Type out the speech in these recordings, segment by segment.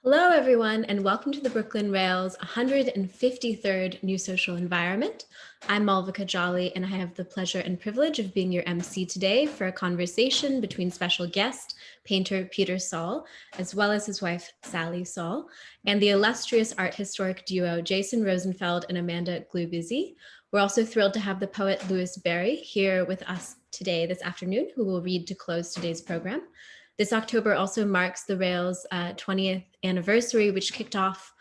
Hello, everyone, and welcome to the Brooklyn Rail's 153rd New Social Environment. I'm Malvika Jolly, and I have the pleasure and privilege of being your MC today for a conversation between special guest, painter Peter Saul, as well as his wife, Sally Saul, and the illustrious art historic duo, Jason Rosenfeld and Amanda Gluibizzi. We're also thrilled to have the poet Louis Berry here with us today this afternoon, who will read to close today's program. This October also marks the Rail's 20th anniversary, which kicked off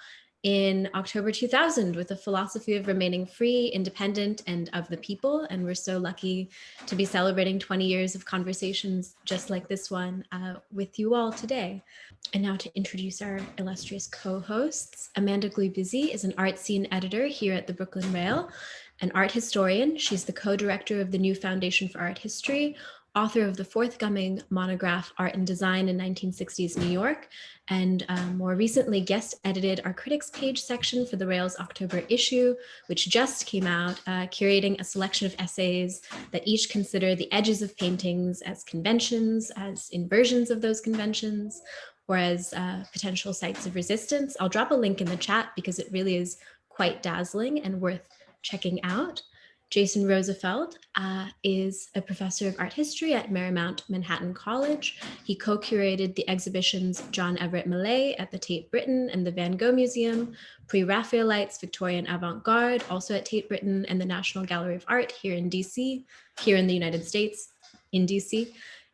in October 2000 with a philosophy of remaining free, independent, and of the people. And we're so lucky to be celebrating 20 years of conversations just like this one with you all today. And now to introduce our illustrious co-hosts. Amanda Gluibizzi is an Artseen editor here at the Brooklyn Rail, an art historian. She's the co-director of the new Foundation for Art History, author of the forthcoming monograph Art and Design in 1960s New York, and more recently guest edited our critics page section for the Rail's October issue, which just came out, curating a selection of essays that each consider the edges of paintings as conventions, as inversions of those conventions, or as potential sites of resistance. I'll drop a link in the chat because it really is quite dazzling and worth checking out. Jason Rosenfeld is a professor of art history at Marymount Manhattan College. He co-curated the exhibitions John Everett Millay at the Tate Britain and the Van Gogh Museum, Pre-Raphaelites, Victorian Avant-Garde, also at Tate Britain and the National Gallery of Art here in DC, here in the United States, in DC,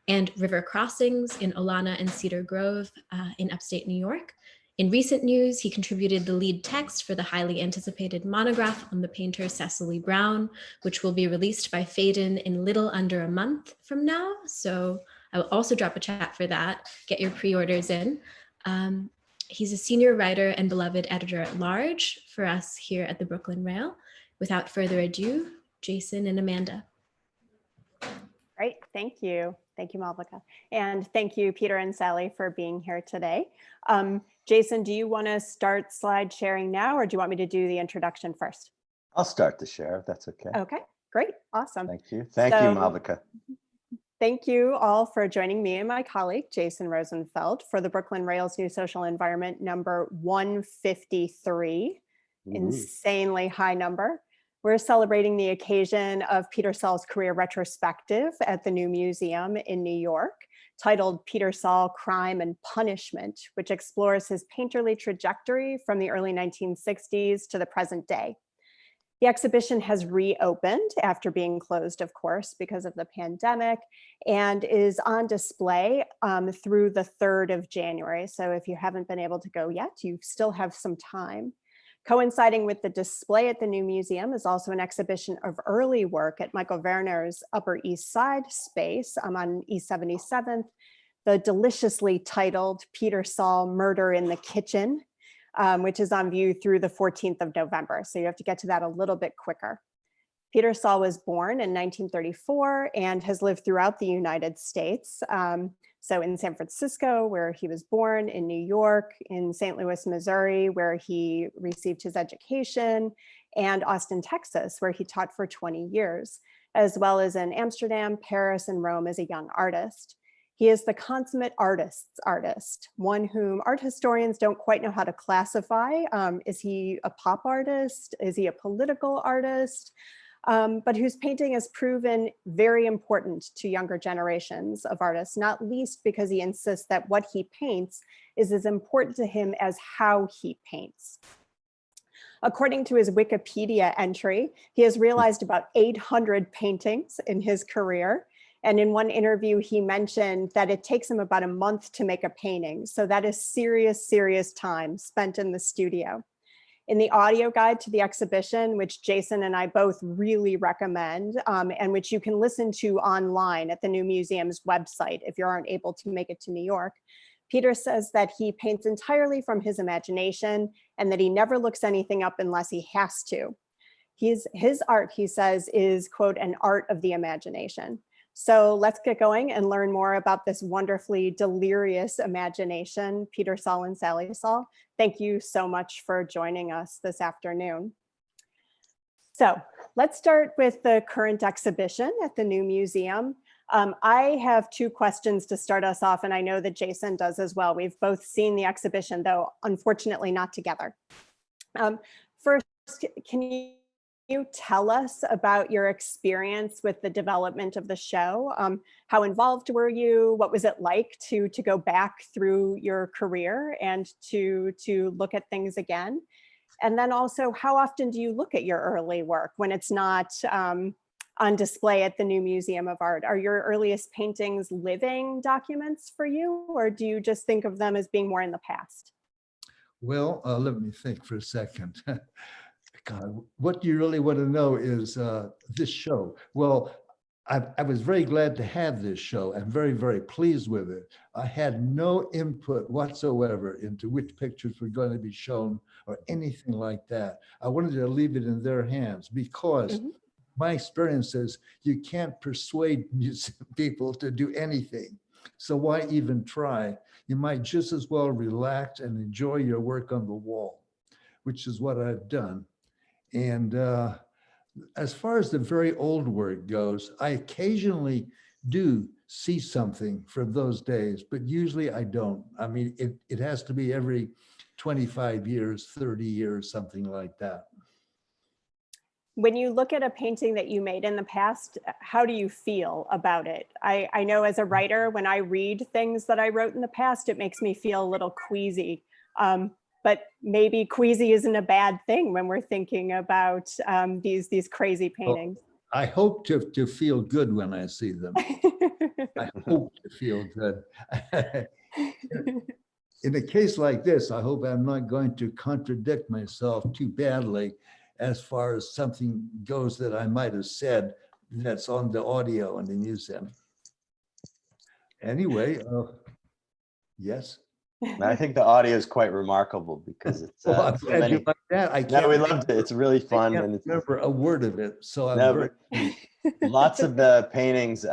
and River Crossings in Olana and Cedar Grove in upstate New York. In recent news, he contributed the lead text for the highly anticipated monograph on the painter Cecily Brown, which will be released by Phaidon in little under a month from now. So I will also drop a chat for that. Get your pre-orders in. He's a senior writer and beloved editor at large for us here at the Brooklyn Rail. Without further ado, Jason and Amanda. Great, thank you. Thank you, Malvika. And thank you, Peter and Sally, for being here today. Jason, do you want to start slide sharing now, or do you want me to do the introduction first? I'll start the share, if that's okay. Okay, great, awesome. Thank you. Thank you, Malvika. Thank you all for joining me and my colleague, Jason Rosenfeld, for the Brooklyn Rail's New Social Environment number 153, insanely high number. We're celebrating the occasion of Peter Saul's career retrospective at the new museum in New York, titled Peter Saul, Crime and Punishment, which explores his painterly trajectory from the early 1960s to the present day. The exhibition has reopened after being closed, of course, because of the pandemic, and is on display through the 3rd of January. So if you haven't been able to go yet, you still have some time. Coinciding with the display at the new museum is also an exhibition of early work at Michael Werner's Upper East Side space on East 77th, the deliciously titled Peter Saul, Murder in the Kitchen, which is on view through the 14th of November. So you have to get to that a little bit quicker. Peter Saul was born in 1934 and has lived throughout the United States. So in San Francisco, where he was born, in New York, in St. Louis, Missouri, where he received his education, and Austin, Texas, where he taught for 20 years, as well as in Amsterdam, Paris, and Rome as a young artist. He is the consummate artist's artist, one whom art historians don't quite know how to classify. Is he a pop artist? Is he a political artist? But whose painting has proven very important to younger generations of artists, not least because he insists that what he paints is as important to him as how he paints. According to his Wikipedia entry, he has realized about 800 paintings in his career. And in one interview, he mentioned that it takes him about a month to make a painting. So that is serious, serious time spent in the studio. In the audio guide to the exhibition, which Jason and I both really recommend, and which you can listen to online at the new museum's website if you aren't able to make it to New York, Peter says that he paints entirely from his imagination and that he never looks anything up unless he has to. His art, he says, is, quote, an art of the imagination. So let's get going and learn more about this wonderfully delirious imagination, Peter Saul and Sally Saul. Thank you so much for joining us this afternoon. So let's start with the current exhibition at the new museum. I have two questions to start us off, and I know that Jason does as well. We've both seen the exhibition, though unfortunately not together. First, can you tell us about your experience with the development of the show? How involved were you? What was it like to go back through your career and to look at things again? And then also, how often do you look at your early work when it's not on display at the New Museum of Art? Are your earliest paintings living documents for you, or do you just think of them as being more in the past? Well, let me think for a second. God, what you really want to know is this show. Well, I was very glad to have this show and very, very pleased with it. I had no input whatsoever into which pictures were going to be shown or anything like that. I wanted to leave it in their hands because my experience is you can't persuade people to do anything. So why even try? You might just as well relax and enjoy your work on the wall, which is what I've done. And as far as the very old work goes, I occasionally do see something from those days, but usually I don't. I mean, it has to be every 25 years, 30 years, something like that. When you look at a painting that you made in the past, how do you feel about it? I know as a writer, when I read things that I wrote in the past, it makes me feel a little queasy. But maybe queasy isn't a bad thing when we're thinking about these crazy paintings. Well, I hope to feel good when I see them. I hope to feel good. In a case like this, I hope I'm not going to contradict myself too badly as far as something goes that I might have said that's on the audio in the museum. Anyway, yes. I think the audio is quite remarkable because it's Well, I'm glad you like that. I can't, no, we loved it. It's really fun. I can't and remember a word of it. So I'm no, lots of the paintings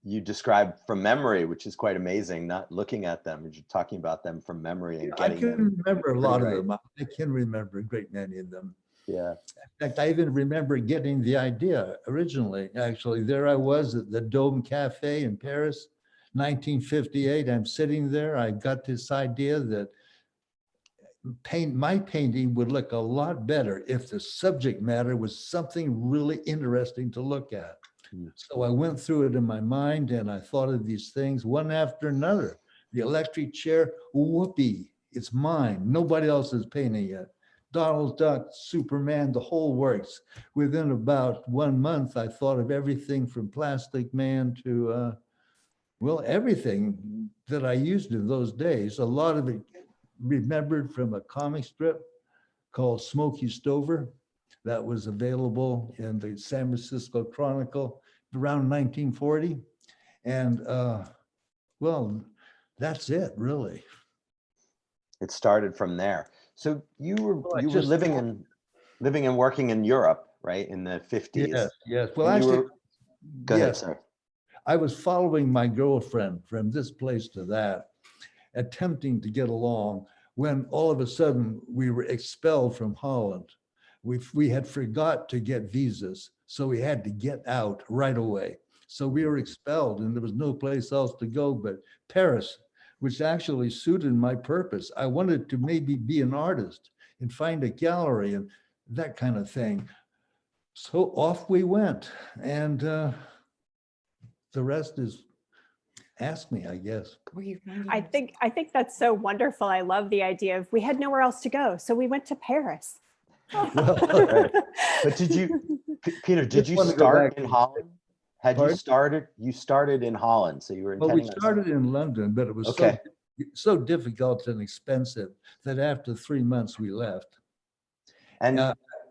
you describe from memory, which is quite amazing, not looking at them. You're talking about them from memory and getting them. I can remember a lot of them. I can remember a great many of them. Yeah. In fact, I even remember getting the idea originally. Actually, there I was at the Dome Cafe in Paris, 1958. I'm sitting there. I got this idea that my painting would look a lot better if the subject matter was something really interesting to look at. So I went through it in my mind and I thought of these things one after another. The electric chair, whoopee, it's mine. Nobody else is painting it. Donald Duck, Superman, the whole works. Within about 1 month, I thought of everything from Plastic Man to, well, everything that I used in those days. A lot of it remembered from a comic strip called Smokey Stover that was available in the San Francisco Chronicle around 1940. And well, that's it, really. It started from there. So you were living and working in Europe, right, in the 50s. Yes, yes. Well, actually, go ahead, sir. I was following my girlfriend from this place to that, attempting to get along, when all of a sudden we were expelled from Holland. We had forgot to get visas, so we had to get out right away. So we were expelled and there was no place else to go but Paris, which actually suited my purpose. I wanted to maybe be an artist and find a gallery and that kind of thing. So off we went, and the rest is ask me, I guess. I think that's so wonderful. I love the idea of we had nowhere else to go, so we went to Paris. Well, right. But Peter, did you start in Holland? Had you started? You started in Holland, so you were intending. Well, we started in London, but it was so difficult and expensive that after 3 months we left. And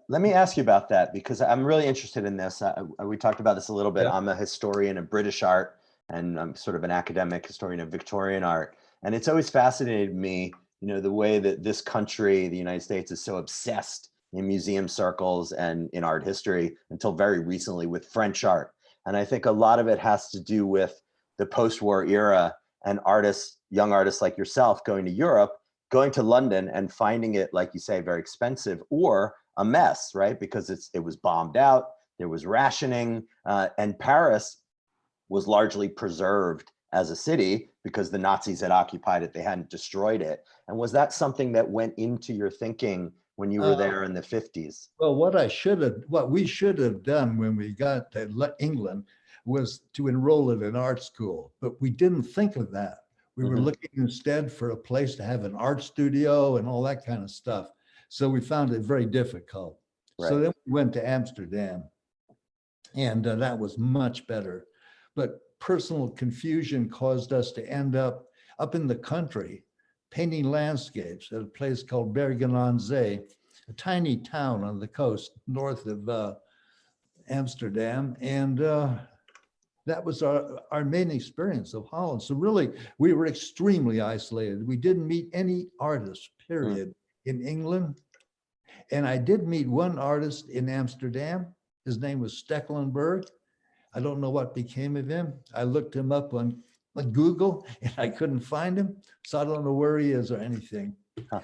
let me ask you about that, because I'm really interested in this. We talked about this a little bit. I'm a historian of British art, and I'm sort of an academic historian of Victorian art. And it's always fascinated me, you know, the way that this country, the United States, is so obsessed in museum circles and in art history until very recently with French art. And I think a lot of it has to do with the post-war era and artists, young artists like yourself, going to Europe, going to London and finding it, like you say, very expensive or a mess, right? Because it was bombed out, there was rationing, and Paris was largely preserved as a city because the Nazis had occupied it, they hadn't destroyed it. And was that something that went into your thinking when you were there in the 50s? Well, what we should have done when we got to England was to enroll at an art school, but we didn't think of that. We were looking instead for a place to have an art studio and all that kind of stuff. So we found it very difficult. Right. So then we went to Amsterdam, and that was much better. But personal confusion caused us to end up in the country, painting landscapes at a place called Bergen on Zee, a tiny town on the coast north of Amsterdam. And that was our main experience of Holland. So really, we were extremely isolated. We didn't meet any artists, period, in England. And I did meet one artist in Amsterdam. His name was Stekelenburg. I don't know what became of him. I looked him up on Google and I couldn't find him. So I don't know where he is or anything. Huh.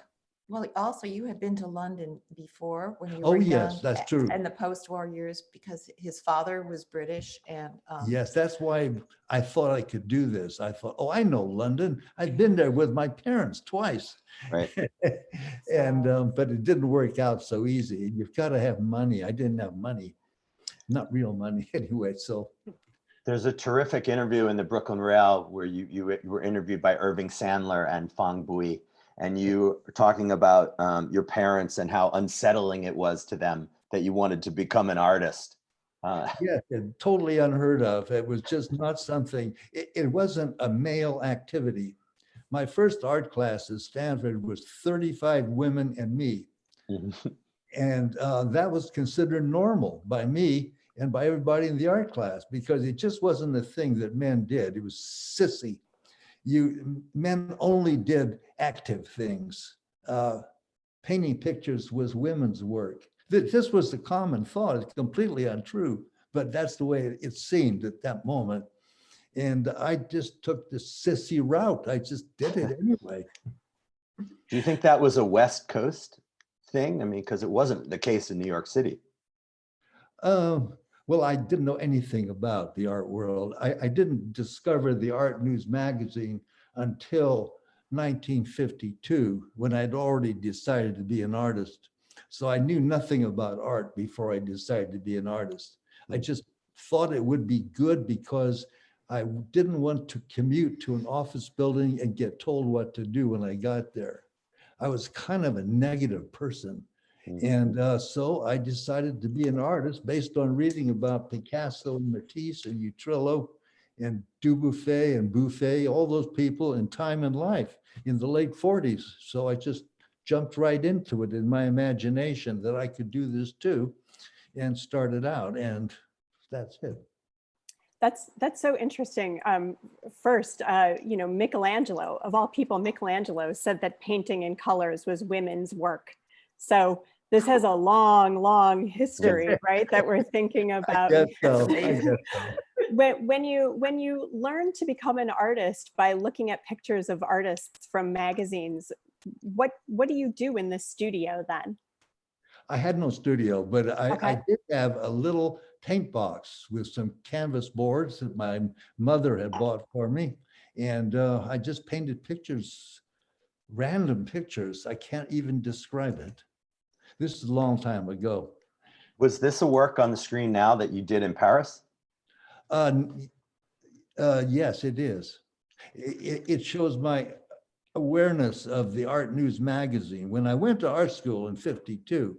Well, also you had been to London before when you were young. Yes, that's true. In the post-war years, because his father was British and yes, that's why I thought I could do this. I thought, oh, I know London. I've been there with my parents twice. Right. And but it didn't work out so easy. You've got to have money. I didn't have money, not real money anyway. So there's a terrific interview in the Brooklyn Rail where you were interviewed by Irving Sandler and Fang Bui. And you were talking about your parents and how unsettling it was to them that you wanted to become an artist. Yeah, totally unheard of. It was just not something, it wasn't a male activity. My first art class at Stanford was 35 women and me. And that was considered normal by me and by everybody in the art class because it just wasn't a thing that men did. It was sissy. Men only did active things. Painting pictures was women's work. This was the common thought. It's completely untrue, but that's the way it seemed at that moment. And I just took the sissy route. I just did it anyway. Do you think that was a West Coast thing? I mean, because it wasn't the case in New York City. Well, I didn't know anything about the art world. I didn't discover the Art News magazine until 1952, when I'd already decided to be an artist. So I knew nothing about art before I decided to be an artist. I just thought it would be good because I didn't want to commute to an office building and get told what to do when I got there. I was kind of a negative person. And so I decided to be an artist based on reading about Picasso and Matisse and Utrillo and Dubuffet and Buffet, all those people in Time and Life in the late 40s. So I just jumped right into it in my imagination that I could do this too and started out, and that's it. That's so interesting. First, Michelangelo, of all people, Michelangelo said that painting in colors was women's work. So this has a long, long history, right? That we're thinking about. I guess so. When you learn to become an artist by looking at pictures of artists from magazines, what do you do in the studio then? I had no studio, but I did have a little paint box with some canvas boards that my mother had bought for me. And I just painted pictures, random pictures. I can't even describe it. This is a long time ago. Was this a work on the screen now that you did in Paris? Yes, it is. It shows my awareness of the Art News magazine. When I went to art school in '52,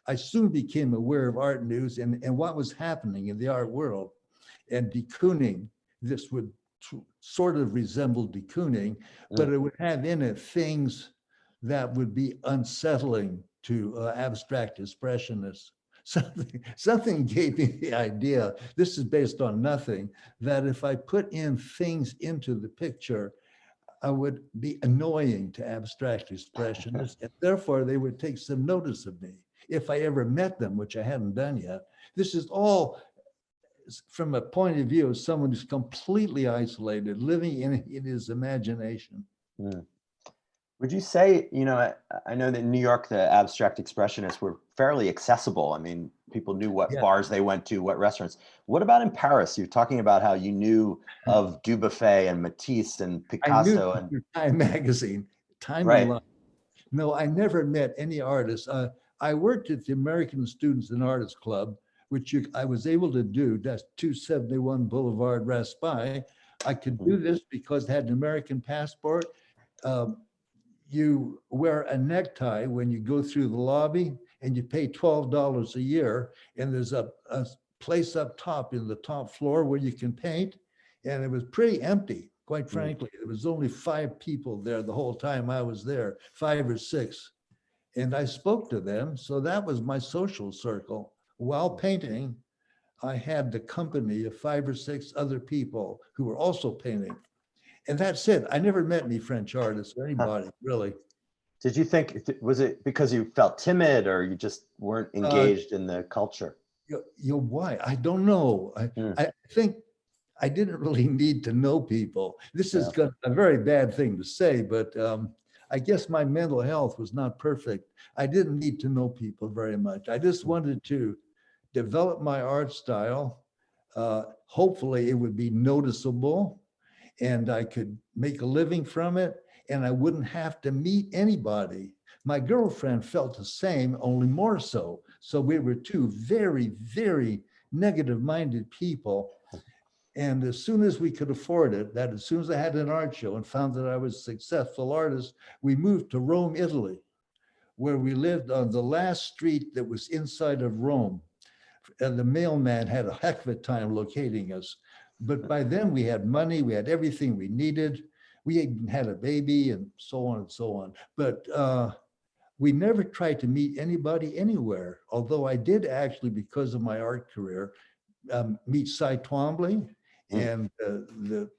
I soon became aware of Art News and what was happening in the art world. And de Kooning, this would sort of resemble de Kooning, but it would have in it things that would be unsettling to abstract expressionists. Something gave me the idea, this is based on nothing, that if I put in things into the picture, I would be annoying to abstract expressionists, and therefore they would take some notice of me if I ever met them, which I hadn't done yet. This is all from a point of view of someone who's completely isolated, living in his imagination. Would you say, I know that in New York, the abstract expressionists were fairly accessible. I mean, people knew what Yeah. bars they went to, what restaurants. What about in Paris? You're talking about how you knew of Dubuffet and Matisse and Picasso. I knew Time magazine, Time Right. and Life. No, I never met any artists. I worked at the American Students and Artists Club, which I was able to do. That's 271 Boulevard Raspail. I could do this because I had an American passport. You wear a necktie when you go through the lobby, and you pay $12 a year. And there's a place up top in the top floor where you can paint. And it was pretty empty, quite frankly. There was only 5 people there the whole time I was there, 5 or 6. And I spoke to them. So that was my social circle. While painting, I had the company of 5 or 6 other people who were also painting. And that's it. I never met any French artists or anybody, really. Did you think, was it because you felt timid or you just weren't engaged in the culture? Why? I don't know. I think I didn't really need to know people. This is a very bad thing to say, but I guess my mental health was not perfect. I didn't need to know people very much. I just wanted to develop my art style. Hopefully it would be noticeable and I could make a living from it, and I wouldn't have to meet anybody. My girlfriend felt the same, only more so. So we were 2 very, very negative-minded people. And as soon as we could afford it, that as soon as I had an art show and found that I was a successful artist, we moved to Rome, Italy, where we lived on the last street that was inside of Rome. And the mailman had a heck of a time locating us. But by then we had money, we had everything we needed. We even had a baby and so on and so on. But we never tried to meet anybody anywhere. Although I did actually, because of my art career, meet Cy Twombly and the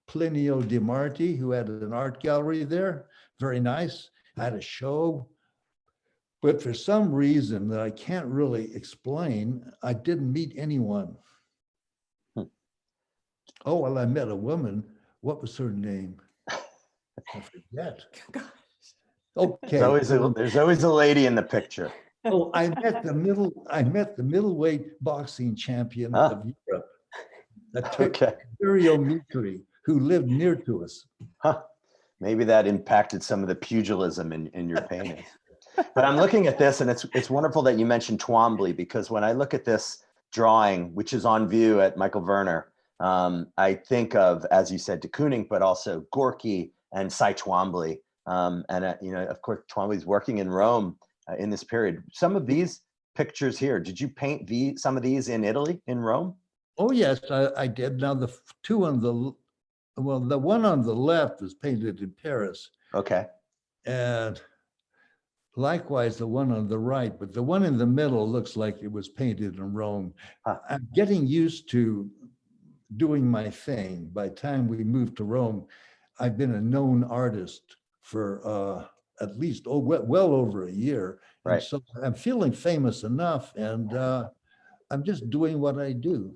Plinio Di Marti, who had an art gallery there. Very nice. I had a show. But for some reason that I can't really explain, I didn't meet anyone. Oh, well, I met a woman. What was her name? I forget. Okay. There's always a lady in the picture. Oh, I met the middleweight boxing champion of Europe, Dario Mitri, who lived near to us. Maybe that impacted some of the pugilism in your painting. But I'm looking at this, and it's wonderful that you mentioned Twombly, because when I look at this drawing, which is on view at Michael Werner, I think of, as you said, de Kooning, but also Gorky and Cy Twombly. Of course, Twombly's working in Rome in this period. Some of these pictures here, did you paint some of these in Italy, in Rome? Oh, yes, I did. Now, the one on the left was painted in Paris. Okay. And likewise, the one on the right, but the one in the middle looks like it was painted in Rome. I'm getting used to doing my thing. By the time we moved to Rome, I've been a known artist for at least well over a year. Right. And so I'm feeling famous enough, and I'm just doing what I do.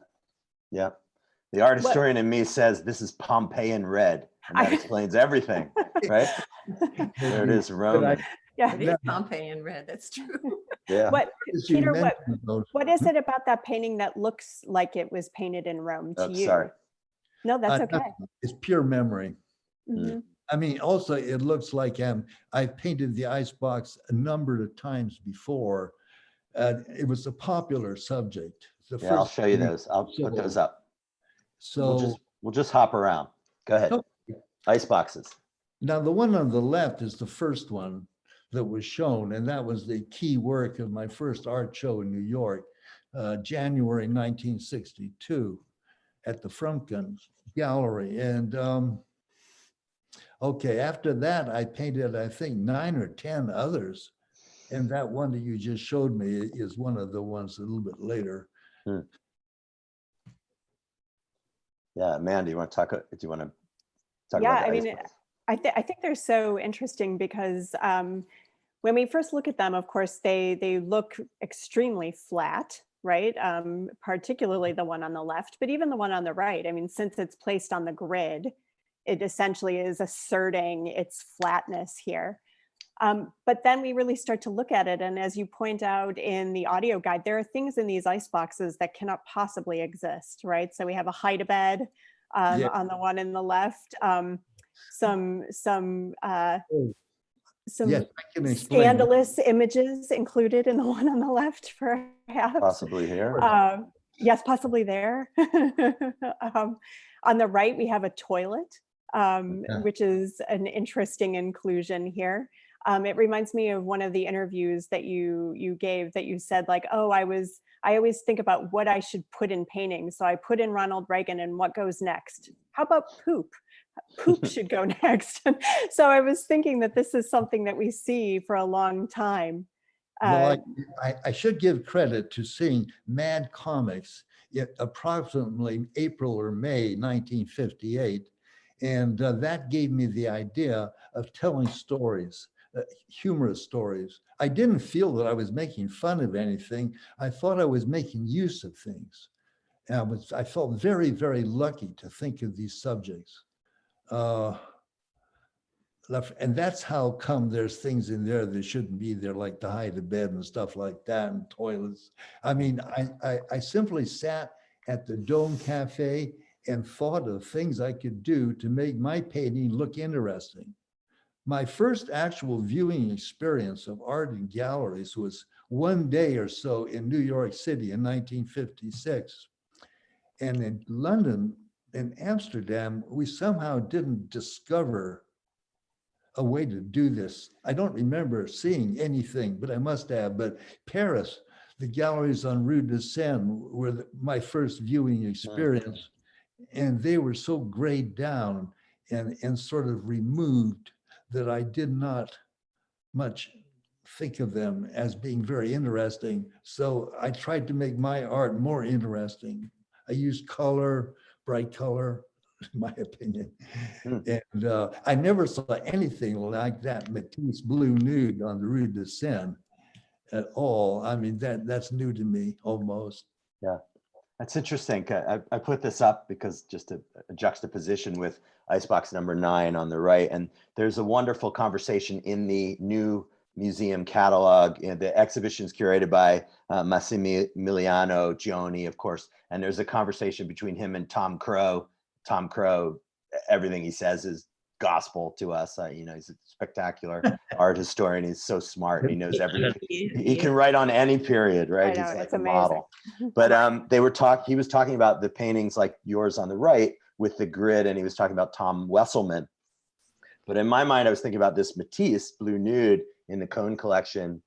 Yeah. The art historian in me says this is Pompeian red, and that explains everything, right? There it is, Rome. Yeah, it is Pompeian red. That's true. Yeah. Peter, what is it about that painting that looks like it was painted in Rome to you? Sorry. No, that's okay. It's pure memory. Mm-hmm. I mean, also it looks like I painted the icebox a number of times before. It was a popular subject. I'll show you those. I'll put those up. So we'll just hop around. Go ahead. Okay. Ice boxes. Now the one on the left is the first one that was shown, and that was the key work of my first art show in New York, January 1962, at the Frumkin Gallery. And okay, after that, I painted, I think, 9 or 10 others. And that one that you just showed me is one of the ones a little bit later. Yeah, Amanda, do you want to talk about Yeah, the I mean, ice I think they're so interesting because when we first look at them, of course, they look extremely flat, right? Particularly the one on the left, but even the one on the right. I mean, since it's placed on the grid, it essentially is asserting its flatness here. But then we really start to look at it. And as you point out in the audio guide, there are things in these ice boxes that cannot possibly exist, right? So we have a hide-a-bed on the one in the left, some Yes, I can explain. scandalous images included in the one on the left, perhaps. Possibly here. Yes, possibly there. On the right, we have a toilet, which is an interesting inclusion here. It reminds me of one of the interviews that you gave, that you said like, oh, I always think about what I should put in paintings. So I put in Ronald Reagan, and what goes next? How about poop? Poop should go next. So I was thinking that this is something that we see for a long time. Well, I should give credit to seeing Mad Comics approximately April or May 1958. And that gave me the idea of telling stories, humorous stories. I didn't feel that I was making fun of anything. I thought I was making use of things. And I felt very, very lucky to think of these subjects. And that's how come there's things in there that shouldn't be there, like the hide-a-bed and stuff like that, and toilets. I mean, I simply sat at the Dome Cafe and thought of things I could do to make my painting look interesting. My first actual viewing experience of art in galleries was one day or so in New York City in 1956. And in London and Amsterdam, we somehow didn't discover a way to do this. I don't remember seeing anything, but I must have. But Paris, the galleries on Rue de Seine were my first viewing experience. And they were so grayed down and sort of removed that I did not much think of them as being very interesting. So I tried to make my art more interesting. I used color, bright color, in my opinion. And I never saw anything like that Matisse Blue Nude on the Rue de Seine at all. I mean, that's new to me almost. Yeah, that's interesting. I put this up because just a juxtaposition with icebox number 9 on the right. And there's a wonderful conversation in the new museum catalog. The exhibition is curated by Massimiliano Gioni, of course. And there's a conversation between him and Tom Crow. Tom Crow, everything he says is gospel to us. He's a spectacular art historian. He's so smart. He knows everything. He can write on any period, right? I know, He's like it's a amazing. model. But he was talking about the paintings like yours on the right with the grid, and he was talking about Tom Wesselman. But in my mind, I was thinking about this Matisse Blue Nude in the Cone collection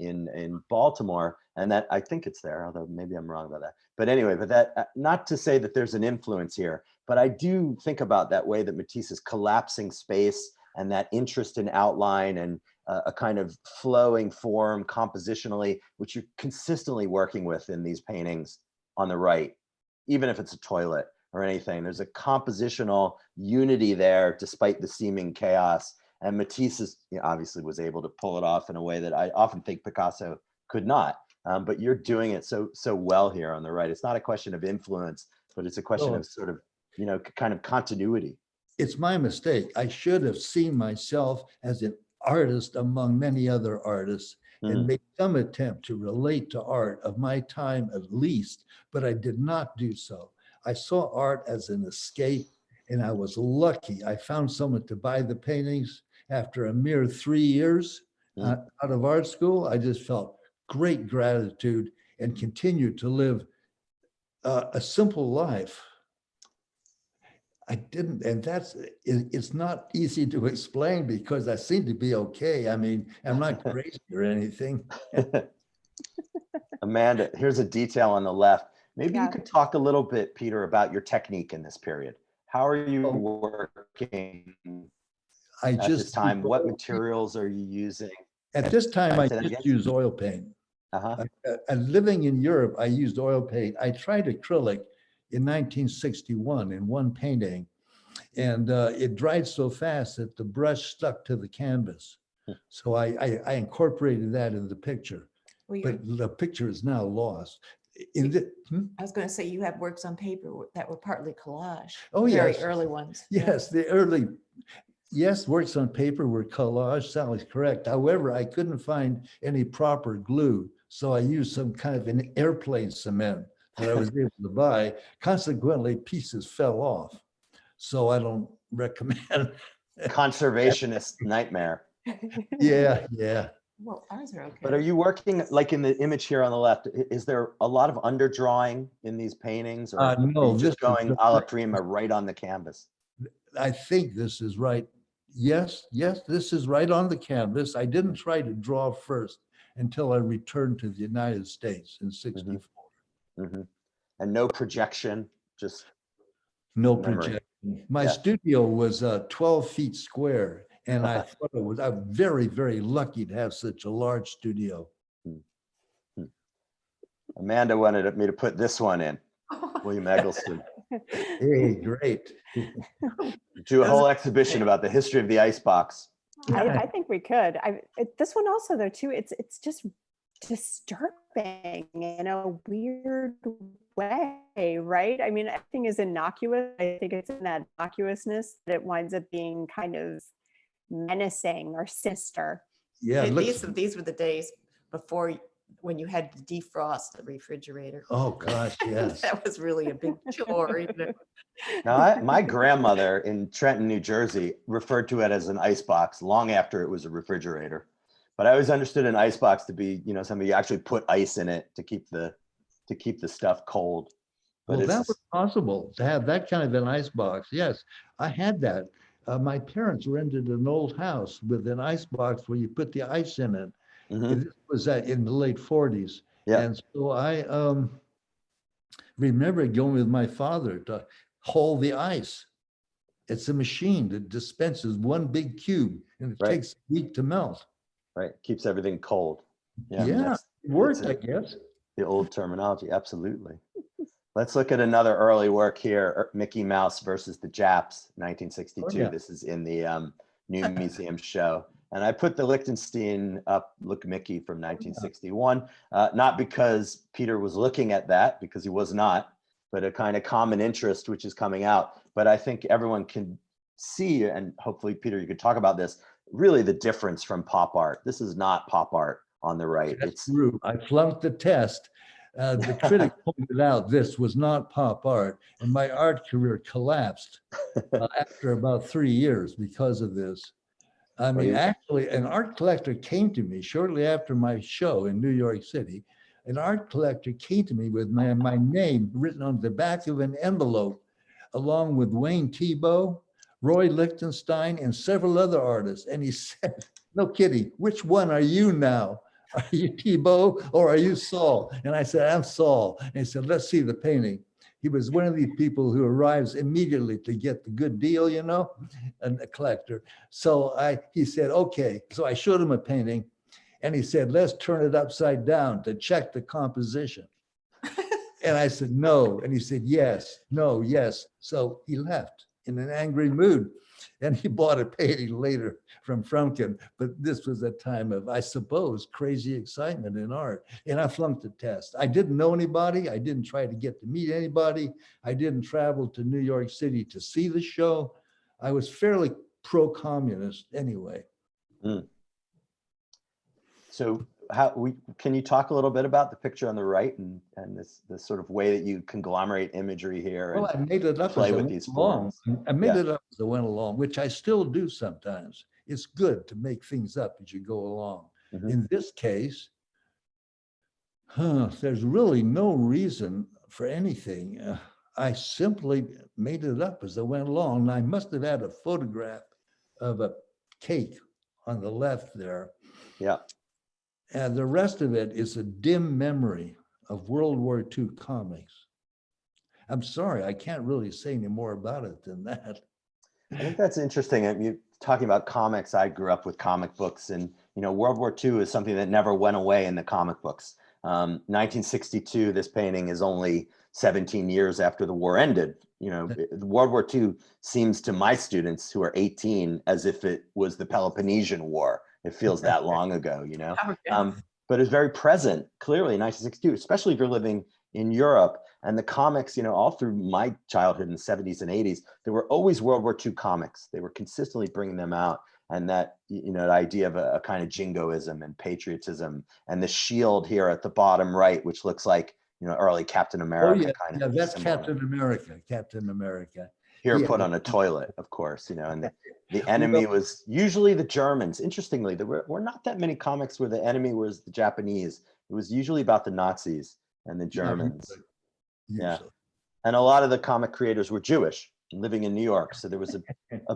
in Baltimore, and that I think it's there, although maybe I'm wrong about that. But anyway, that not to say that there's an influence here, but I do think about that way that Matisse is collapsing space and that interest in outline and a kind of flowing form compositionally, which you're consistently working with in these paintings on the right, even if it's a toilet or anything. There's a compositional unity there despite the seeming chaos. And Matisse obviously was able to pull it off in a way that I often think Picasso could not. But you're doing it so well here on the right. It's not a question of influence, but it's a question of sort of, kind of continuity. It's my mistake. I should have seen myself as an artist among many other artists and made some attempt to relate to art of my time at least, but I did not do so. I saw art as an escape, and I was lucky. I found someone to buy the paintings after a mere 3 years out of art school. I just felt great gratitude and continued to live a simple life. I didn't, and it's not easy to explain because I seem to be okay. I mean, I'm not crazy or anything. Amanda, here's a detail on the left. Maybe you could talk a little bit, Peter, about your technique in this period. How are you working at this time? What materials are you using? At this time, I just use oil paint. And living in Europe, I used oil paint. I tried acrylic in 1961 in one painting, and it dried so fast that the brush stuck to the canvas. So I incorporated that in the picture, but the picture is now lost. In the, I was going to say you have works on paper that were partly collage. Oh, very yes. early ones. yes, the early, yes, works on paper were collage. Sally's correct. However, I couldn't find any proper glue, so I used some kind of an airplane cement that I was able to buy. Consequently, pieces fell off. So I don't recommend. Conservationist nightmare. Yeah, yeah. Well, ours are okay. But are you working, like in the image here on the left, is there a lot of underdrawing in these paintings, or No, are you just going this alla prima right on the canvas? I think this is right. Yes, yes, this is right on the canvas. I didn't try to draw first until I returned to the United States in '64. Mm-hmm. And no projection, just No memory. projection. My Yeah. studio was 12 feet square, and I thought I'm very, very lucky to have such a large studio. Amanda wanted me to put this one in, William Eggleston. Hey, great. Do a whole exhibition about the history of the icebox. I think we could. This one also, though, too, it's just disturbing in a weird way, right? I mean, everything is innocuous. I think it's in that innocuousness that it winds up being kind of menacing or sinister. Yeah, These were the days before, when you had to defrost the refrigerator. oh gosh, yes. That was really a big chore. Now, my grandmother in Trenton, New Jersey, referred to it as an icebox long after it was a refrigerator. But I always understood an icebox to be, something you actually put ice in it to keep the stuff cold. But well, that was possible to have that kind of an icebox. Yes, I had that. My parents rented an old house with an icebox where you put the ice in it. Mm-hmm. It was in the late 40s. Yeah. And so I remember going with my father to haul the ice. It's a machine that dispenses one big cube, and it takes a week to melt. Right, keeps everything cold. Yeah, it worked, I guess. The old terminology, absolutely. Let's look at another early work here, Mickey Mouse versus the Japs, 1962. Oh, yeah. This is in the New Museum show. And I put the Lichtenstein up, Look Mickey from 1961, not because Peter was looking at that, because he was not, but a kind of common interest which is coming out. But I think everyone can see, and hopefully, Peter, you could talk about this, really the difference from pop art. This is not pop art on the right. That's true. I flunked the test. The critic pointed out this was not pop art, and my art career collapsed after about 3 years because of this. I mean, actually, an art collector came to me shortly after my show in New York City. An art collector came to me with my name written on the back of an envelope, along with Wayne Thiebaud, Roy Lichtenstein, and several other artists. And he said, no kidding, which one are you now? Are you Thiebaud or are you Saul? And I said, I'm Saul. And he said, let's see the painting. He was one of these people who arrives immediately to get the good deal, and a collector. So he said, okay. So I showed him a painting and he said, let's turn it upside down to check the composition. And I said, no. And he said, yes, no, yes. So he left in an angry mood. And he bought a painting later from Frumkin. But this was a time of, I suppose, crazy excitement in art. And I flunked the test. I didn't know anybody. I didn't try to get to meet anybody. I didn't travel to New York City to see the show. I was fairly pro-communist anyway. Mm. So can you talk a little bit about the picture on the right and this sort of way that you conglomerate imagery here? Well, I made it up play as I with went these along. forms. I made it up as I went along, which I still do sometimes. It's good to make things up as you go along. Mm-hmm. In this case, there's really no reason for anything. I simply made it up as I went along. And I must have had a photograph of a cake on the left there. Yeah. And the rest of it is a dim memory of World War II comics. I'm sorry, I can't really say any more about it than that. I think that's interesting. You talking about comics, I grew up with comic books, and World War II is something that never went away in the comic books. 1962, this painting is only 17 years after the war ended. World War II seems to my students who are 18 as if it was the Peloponnesian War. It feels that long ago, But it's very present, clearly, in 1962, especially if you're living in Europe. And the comics, all through my childhood in the 70s and 80s, there were always World War II comics. They were consistently bringing them out. And that, the idea of a kind of jingoism and patriotism, and the shield here at the bottom right, which looks like, early Captain America kind of. Yeah, that's symbol. Captain America. Here Yeah. put on a toilet, of course, and the enemy was usually the Germans. Interestingly, there were not that many comics where the enemy was the Japanese. It was usually about the Nazis and the Germans. Yeah. And a lot of the comic creators were Jewish, living in New York. So there was a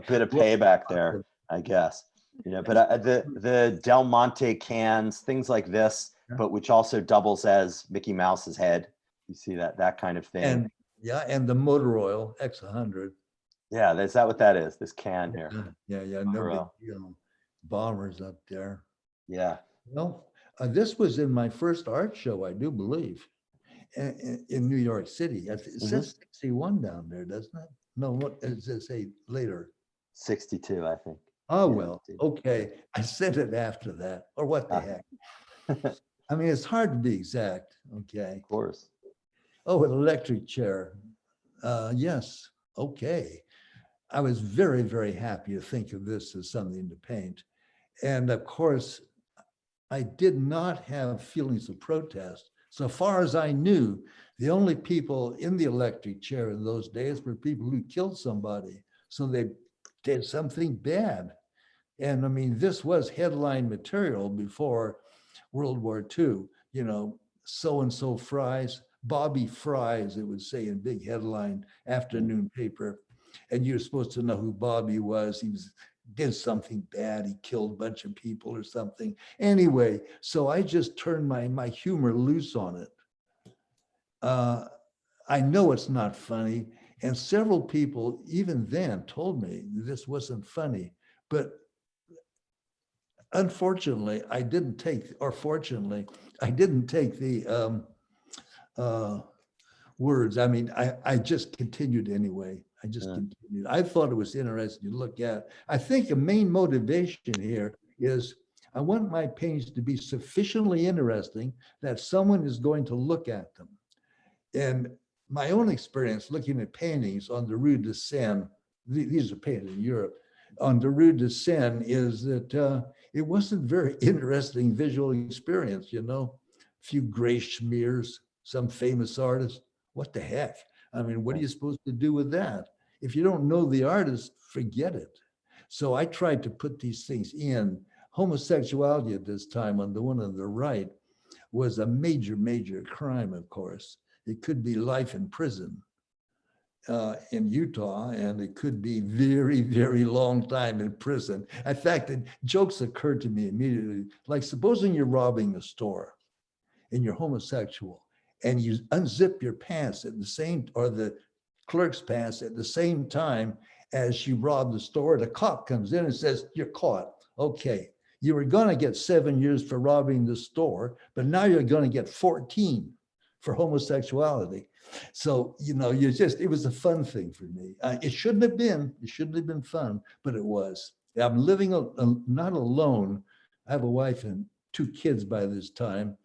bit of payback there, I guess. But the Del Monte cans, things like this, but which also doubles as Mickey Mouse's head. You see that kind of thing. And the motor oil X100. Yeah, is that what that is? This can here. Yeah, no big deal. Bombers up there. Yeah. Well, this was in my first art show, I do believe, in New York City. It says 61 down there, doesn't it? No, what does it say later? 62, I think. Oh, well, okay. I said it after that, or what the heck. I mean, it's hard to be exact, okay? Of course. Oh, an electric chair. Yes, okay. I was very, very happy to think of this as something to paint. And of course, I did not have feelings of protest. So far as I knew, the only people in the electric chair in those days were people who killed somebody. So they did something bad. And I mean, this was headline material before World War II, so-and-so fries, Bobby Fries, it would say in big headline afternoon paper. And you're supposed to know who Bobby was. He did something bad. He killed a bunch of people or something. Anyway, so I just turned my humor loose on it. I know it's not funny. And several people, even then, told me this wasn't funny. But unfortunately, I didn't take, or fortunately, I didn't take the words. I mean, I just continued anyway. I just continued. I thought it was interesting to look at. I think the main motivation here is I want my paintings to be sufficiently interesting that someone is going to look at them. And my own experience looking at paintings on the Rue de Seine, these are painted in Europe, on the Rue de Seine is that it wasn't very interesting visual experience, a few gray smears, some famous artist. What the heck? I mean, what are you supposed to do with that? If you don't know the artist, forget it. So I tried to put these things in. Homosexuality at this time, on the one on the right, was a major, major crime, of course. It could be life in prison in Utah, and it could be very, very long time in prison. In fact, jokes occurred to me immediately. Like, supposing you're robbing a store and you're homosexual, and you unzip your pants at the same, or the clerk's pants at the same time as you rob the store, the cop comes in and says, you're caught. Okay, you were gonna get 7 years for robbing the store, but now you're gonna get 14 for homosexuality. So, it was a fun thing for me. It shouldn't have been fun, but it was. I'm living not alone. I have a wife and 2 kids by this time,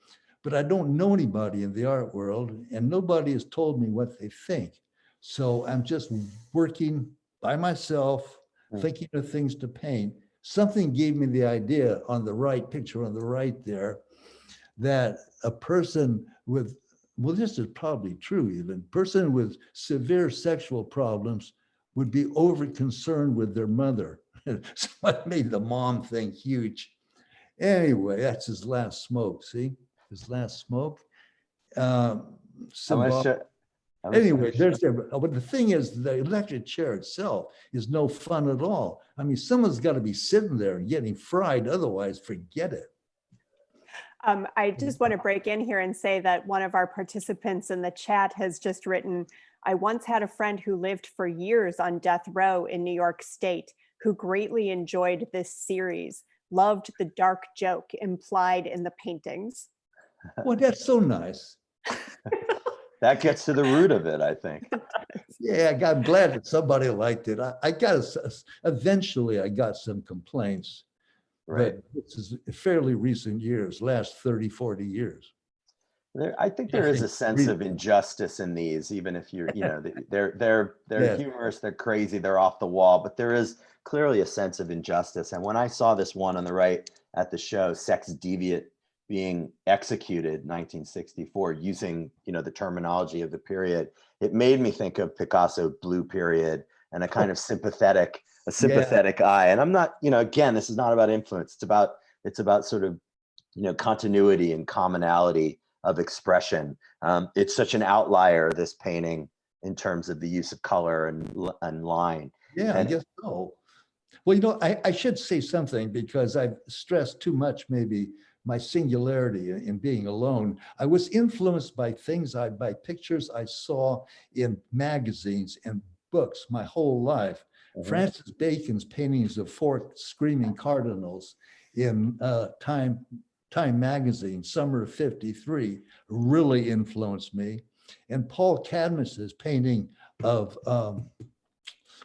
but I don't know anybody in the art world, and nobody has told me what they think. So I'm just working by myself, thinking of things to paint. Something gave me the idea on the right picture on the right there, that a person with, well, this is probably true even, person with severe sexual problems would be over concerned with their mother. So it made the mom thing huge. Anyway, that's his last smoke, see? His last smoke. Anyway, but the thing is, the electric chair itself is no fun at all. I mean, someone's got to be sitting there and getting fried, otherwise forget it. I just want to break in here and say that one of our participants in the chat has just written, I once had a friend who lived for years on death row in New York State who greatly enjoyed this series, loved the dark joke implied in the paintings. Well, that's so nice. That gets to the root of it, I think. Yeah, I'm glad that somebody liked it. Eventually I got some complaints. Right. But this is fairly recent years, last 30, 40 years. I think there is a sense of injustice in these, even if you're, they're Yeah. humorous, they're crazy, they're off the wall, but there is clearly a sense of injustice. And when I saw this one on the right at the show, Sex Deviant, being executed 1964 using, the terminology of the period, it made me think of Picasso Blue Period and a kind of sympathetic eye. And I'm not, again, this is not about influence. It's about sort of, continuity and commonality of expression. It's such an outlier, this painting, in terms of the use of color and line. Yeah, I guess so. Well, I should say something, because I've stressed too much maybe my singularity in being alone. I was influenced by by pictures I saw in magazines and books my whole life. Mm-hmm. Francis Bacon's paintings of 4 screaming cardinals in Time magazine, summer of '53, really influenced me. And Paul Cadmus's painting of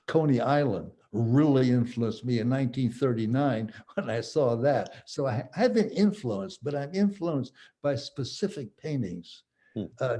Coney Island really influenced me in 1939 when I saw that. So I've been influenced, but I'm influenced by specific paintings.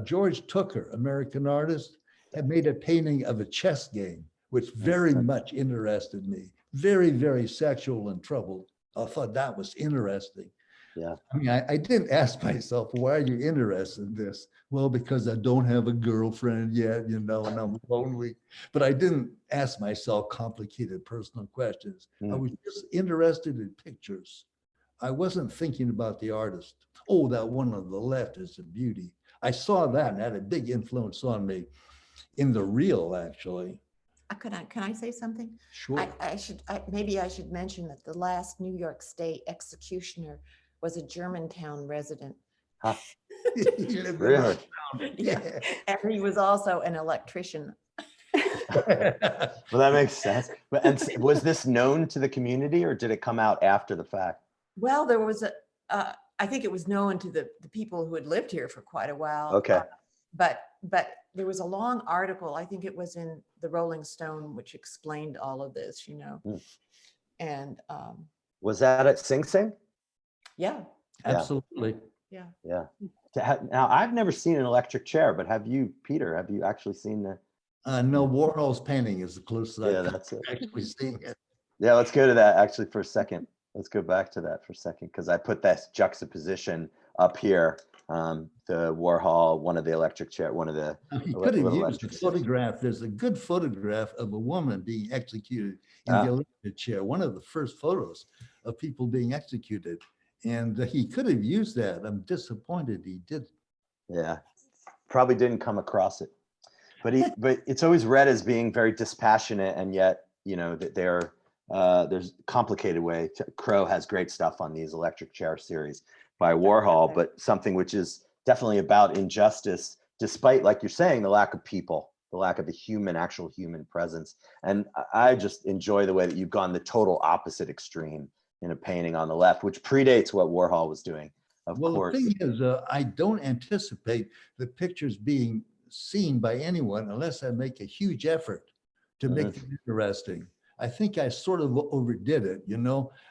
George Tooker, American artist, had made a painting of a chess game, which very much interested me. Very, very sexual and troubled. I thought that was interesting. Yeah. I mean, I didn't ask myself, why are you interested in this? Well, because I don't have a girlfriend yet, and I'm lonely. But I didn't ask myself complicated personal questions. I was just interested in pictures. I wasn't thinking about the artist. Oh, that one on the left is a beauty. I saw that and had a big influence on me in the real, actually. Can I say something? Sure. Maybe I should mention that the last New York State executioner was a Germantown resident. Huh. Really? Yeah. And he was also an electrician. Well, that makes sense. And was this known to the community, or did it come out after the fact? Well, there was I think it was known to the people who had lived here for quite a while. Okay. But there was a long article, I think it was in the Rolling Stone, which explained all of this, And was that at Sing Sing? Yeah. Absolutely. Yeah. Yeah. Now, I've never seen an electric chair, but have you, Peter? Have you actually seen the? No, Warhol's painting is the closest I've actually seen it. Yeah, let's go to that actually for a second. Let's go back to that for a second, because I put that juxtaposition up here. The Warhol, one of the electric chair, one of the. He could have used a photograph. There's a good photograph of a woman being executed in the electric chair. One of the first photos of people being executed. And he could have used that. I'm disappointed he didn't. Yeah, probably didn't come across it. But it's always read as being very dispassionate, and yet, that there's a complicated way. Crow has great stuff on these electric chair series by Warhol, but something which is definitely about injustice, despite, like you're saying, the lack of people, the lack of a actual human presence. And I just enjoy the way that you've gone the total opposite extreme in a painting on the left, which predates what Warhol was doing, of course. The thing is, I don't anticipate the pictures being seen by anyone unless I make a huge effort to make them interesting. I think I sort of overdid it,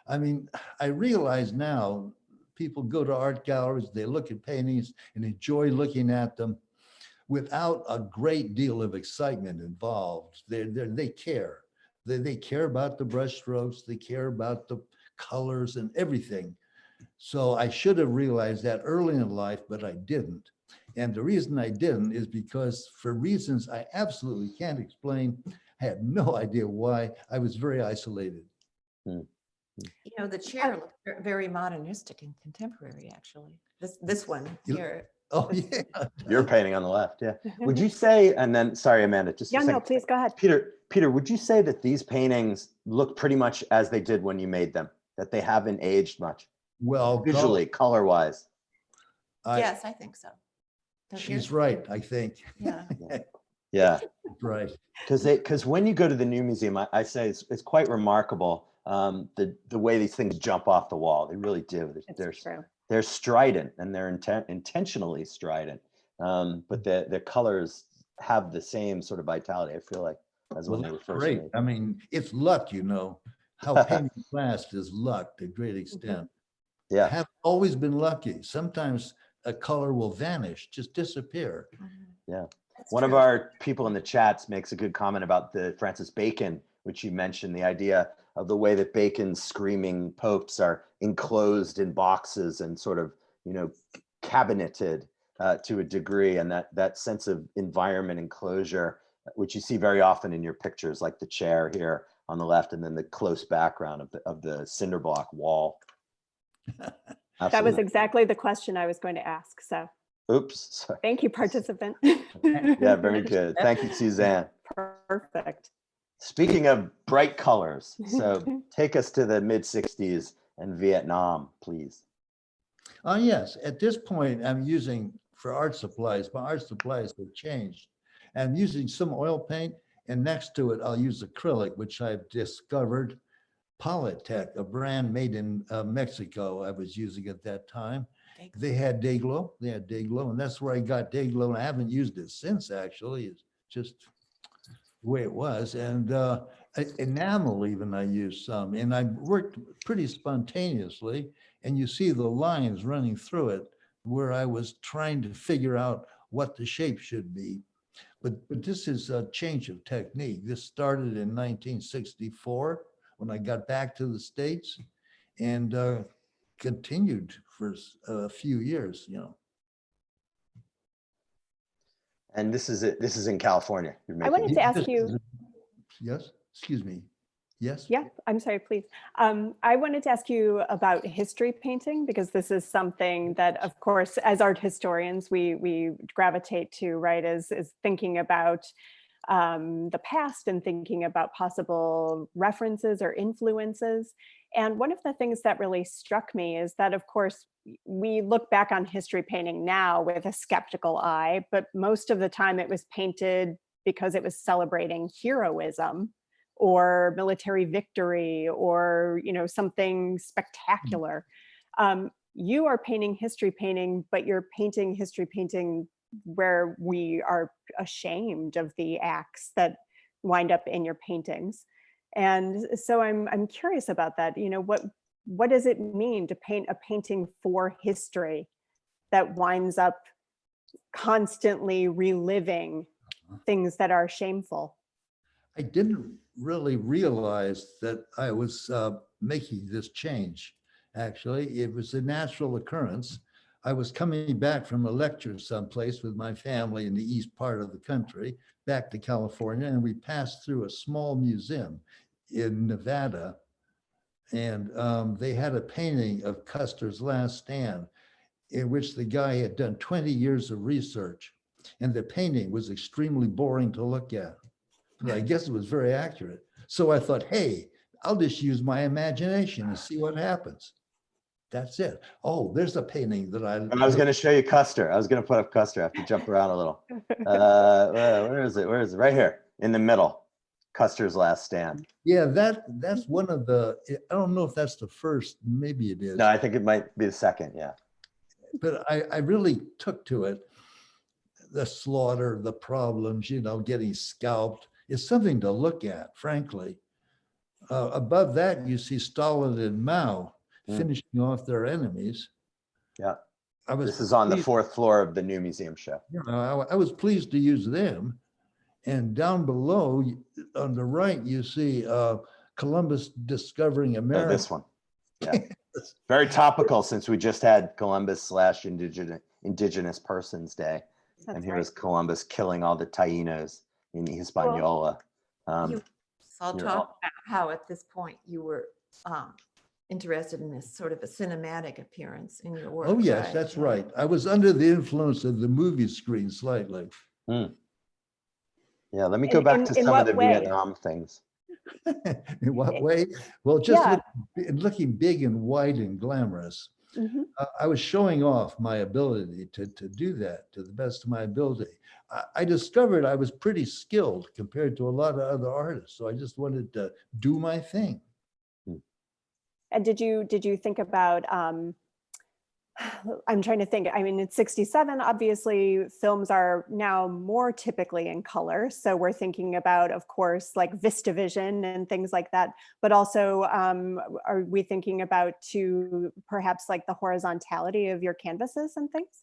I mean, I realize now people go to art galleries, they look at paintings and enjoy looking at them without a great deal of excitement involved. They care. They care about the brush strokes, they care about the colors and everything. So I should have realized that early in life, but I didn't. And the reason I didn't is because, for reasons I absolutely can't explain, I had no idea why, I was very isolated. The chair looked very modernistic and contemporary, actually. This one here. Oh, yeah. Your painting on the left, yeah. Would you say, and then, sorry, Amanda, just a second. No, please go ahead. Peter, would you say that these paintings look pretty much as they did when you made them, that they haven't aged much? Well, visually, color-wise. Yes, I think so. She's right, I think. Yeah. Yeah. Right. Because when you go to the new museum, I say it's quite remarkable, the way these things jump off the wall. They really do. They're strident, and they're intentionally strident. But the colors have the same sort of vitality, I feel like, as when they were first made. I mean, it's luck, how painting last is luck to a great extent. Yeah. I have always been lucky. Sometimes a color will vanish, just disappear. Yeah. That's One of true. our people in the chats makes a good comment about the Francis Bacon, which you mentioned, the idea of the way that Bacon's screaming popes are enclosed in boxes and sort of, cabineted to a degree, and that sense of environment enclosure, which you see very often in your pictures, like the chair here on the left, and then the close background of the cinder block wall. That was exactly the question I was going to ask. So Oops. Sorry. thank you, participant. Yeah, very good. Thank you, Suzanne. Perfect. Speaking of bright colors, so take us to the mid-60s and Vietnam, please. Yes, at this point, I'm using for art supplies. My art supplies have changed. I'm using some oil paint, and next to it, I'll use acrylic, which I've discovered. Polytech, a brand made in Mexico, I was using at that time. They had Day-Glo, and that's where I got Day-Glo, and I haven't used it since, actually. It's just the way it was. And enamel even I used some, and I worked pretty spontaneously, and you see the lines running through it where I was trying to figure out what the shape should be. But this is a change of technique. This started in 1964 when I got back to the States, and continued for a few years, And this is in California. I wanted to ask you. Yes, excuse me. Yes. Yeah, I'm sorry, please. I wanted to ask you about history painting, because this is something that, of course, as art historians, we gravitate to, right, is thinking about the past and thinking about possible references or influences. And one of the things that really struck me is that, of course, we look back on history painting now with a skeptical eye, but most of the time it was painted because it was celebrating heroism or military victory or something spectacular. You are painting history painting, but you're painting history painting where we are ashamed of the acts that wind up in your paintings. And so I'm curious about that. What does it mean to paint a painting for history that winds up constantly reliving things that are shameful? I didn't really realize that I was making this change. Actually, it was a natural occurrence. I was coming back from a lecture someplace with my family in the east part of the country, back to California, and we passed through a small museum in Nevada, and they had a painting of Custer's Last Stand, in which the guy had done 20 years of research, and the painting was extremely boring to look at. But I guess it was very accurate. So I thought, hey, I'll just use my imagination and see what happens. That's it. Oh, there's a painting that I was going to show you Custer. I was going to put up Custer. I have to jump around a little. Where is it? Where is it? Right here in the middle. Custer's Last Stand. Yeah, that's one of the, I don't know if that's the first, maybe it is. No, I think it might be the second, yeah. But I really took to it. The slaughter, the problems, getting scalped. It's something to look at, frankly. Above that, you see Stalin and Mao finishing off their enemies. Yeah, this is on the 4th floor of the new museum show. I was pleased to use them. And down below, on the right, you see Columbus discovering America. Oh, this one. Yeah. Very topical, since we just had Columbus/Indigenous Persons Day. That's and here's right. Columbus killing all the Tainos in Hispaniola. Saul, talk about how at this point you were interested in this sort of a cinematic appearance in your work. Oh, yes, that's right. I was under the influence of the movie screen slightly. Yeah, let me go back to some of the Vietnam things. In what way? Well, just looking big and white and glamorous. I was showing off my ability to do that to the best of my ability. I discovered I was pretty skilled compared to a lot of other artists. So I just wanted to do my thing. And did you think about, I'm trying to think, I mean, it's 67, obviously films are now more typically in color. So we're thinking about, of course, like VistaVision and things like that, but also are we thinking about perhaps like the horizontality of your canvases and things?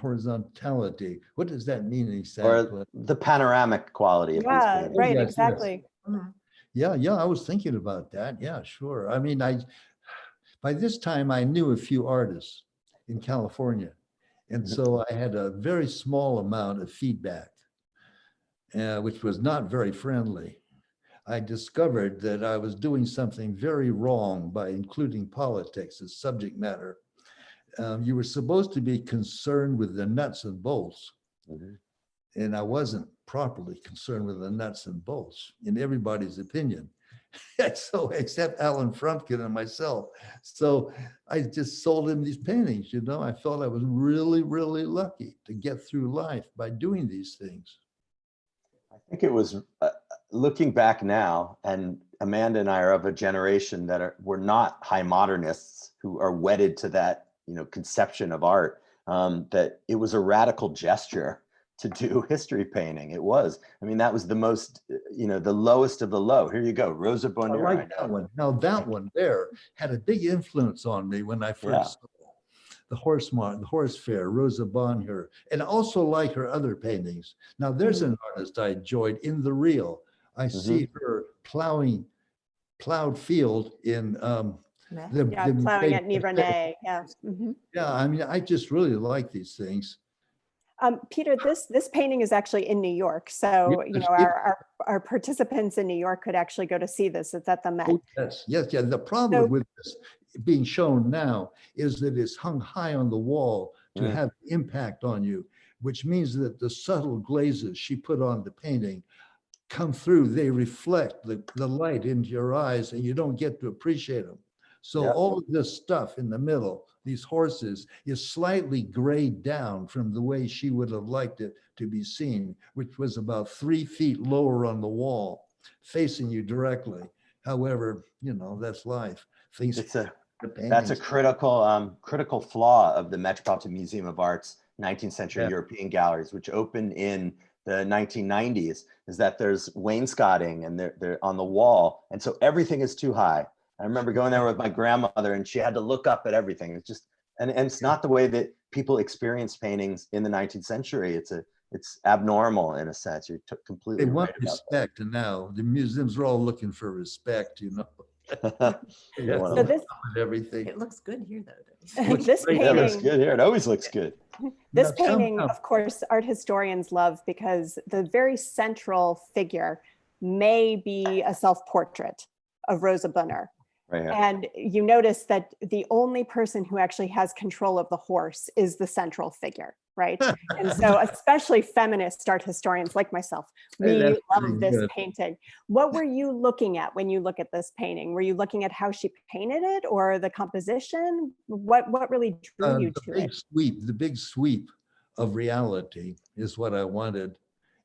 Horizontality. What does that mean exactly? Or the panoramic quality of these Yeah, paintings. right, Yes, yes. exactly. Mhm. Yeah, I was thinking about that. Yeah, sure. I mean, by this time I knew a few artists in California. And so I had a very small amount of feedback, which was not very friendly. I discovered that I was doing something very wrong by including politics as subject matter. You were supposed to be concerned with the nuts and bolts. And I wasn't properly concerned with the nuts and bolts in everybody's opinion. So, except Alan Frumpkin and myself. So I just sold him these paintings, you know. I felt I was really, really lucky to get through life by doing these things. I think it was looking back now, and Amanda and I are of a generation that we're not high modernists who are wedded to that, conception of art, that it was a radical gesture to do history painting. It was. I mean, that was the most, the lowest of the low. Here you go, Rosa Bonheur. I like that one. Now that one there had a big influence on me when I first saw the Horse Fair, Rosa Bonheur, and I also like her other paintings. Now there's an artist I enjoyed in the real. I see her plowed field in Plowing at Nivernais. Yeah. Yeah, I mean, I just really like these things. Peter, this painting is actually in New York. So, our participants in New York could actually go to see this. It's at the Met. Oh, yes. The problem with this being shown now is that it's hung high on the wall to have impact on you, which means that the subtle glazes she put on the painting come through. They reflect the light into your eyes and you don't get to appreciate them. So all of this stuff in the middle, these horses, is slightly grayed down from the way she would have liked it to be seen, which was about 3 feet lower on the wall, facing you directly. However, that's life. That's a critical flaw of the Metropolitan Museum of Art's 19th century European galleries, which opened in the 1990s, is that there's wainscoting and they're on the wall. And so everything is too high. I remember going there with my grandmother and she had to look up at everything. It's just, and it's not the way that people experience paintings in the 19th century. It's abnormal in a sense. You're completely right. They want respect, and now the museums are all looking for respect, So everything. It looks good here, though. This painting, it looks good here. It always looks good. This painting, of course, art historians love because the very central figure may be a self-portrait of Rosa Bonheur. Right, and you notice that the only person who actually has control of the horse is the central figure, right? And so especially feminist art historians like myself, we love this painting. What were you looking at when you look at this painting? Were you looking at how she painted it or the composition? What really drew you to it? The big sweep of reality is what I wanted.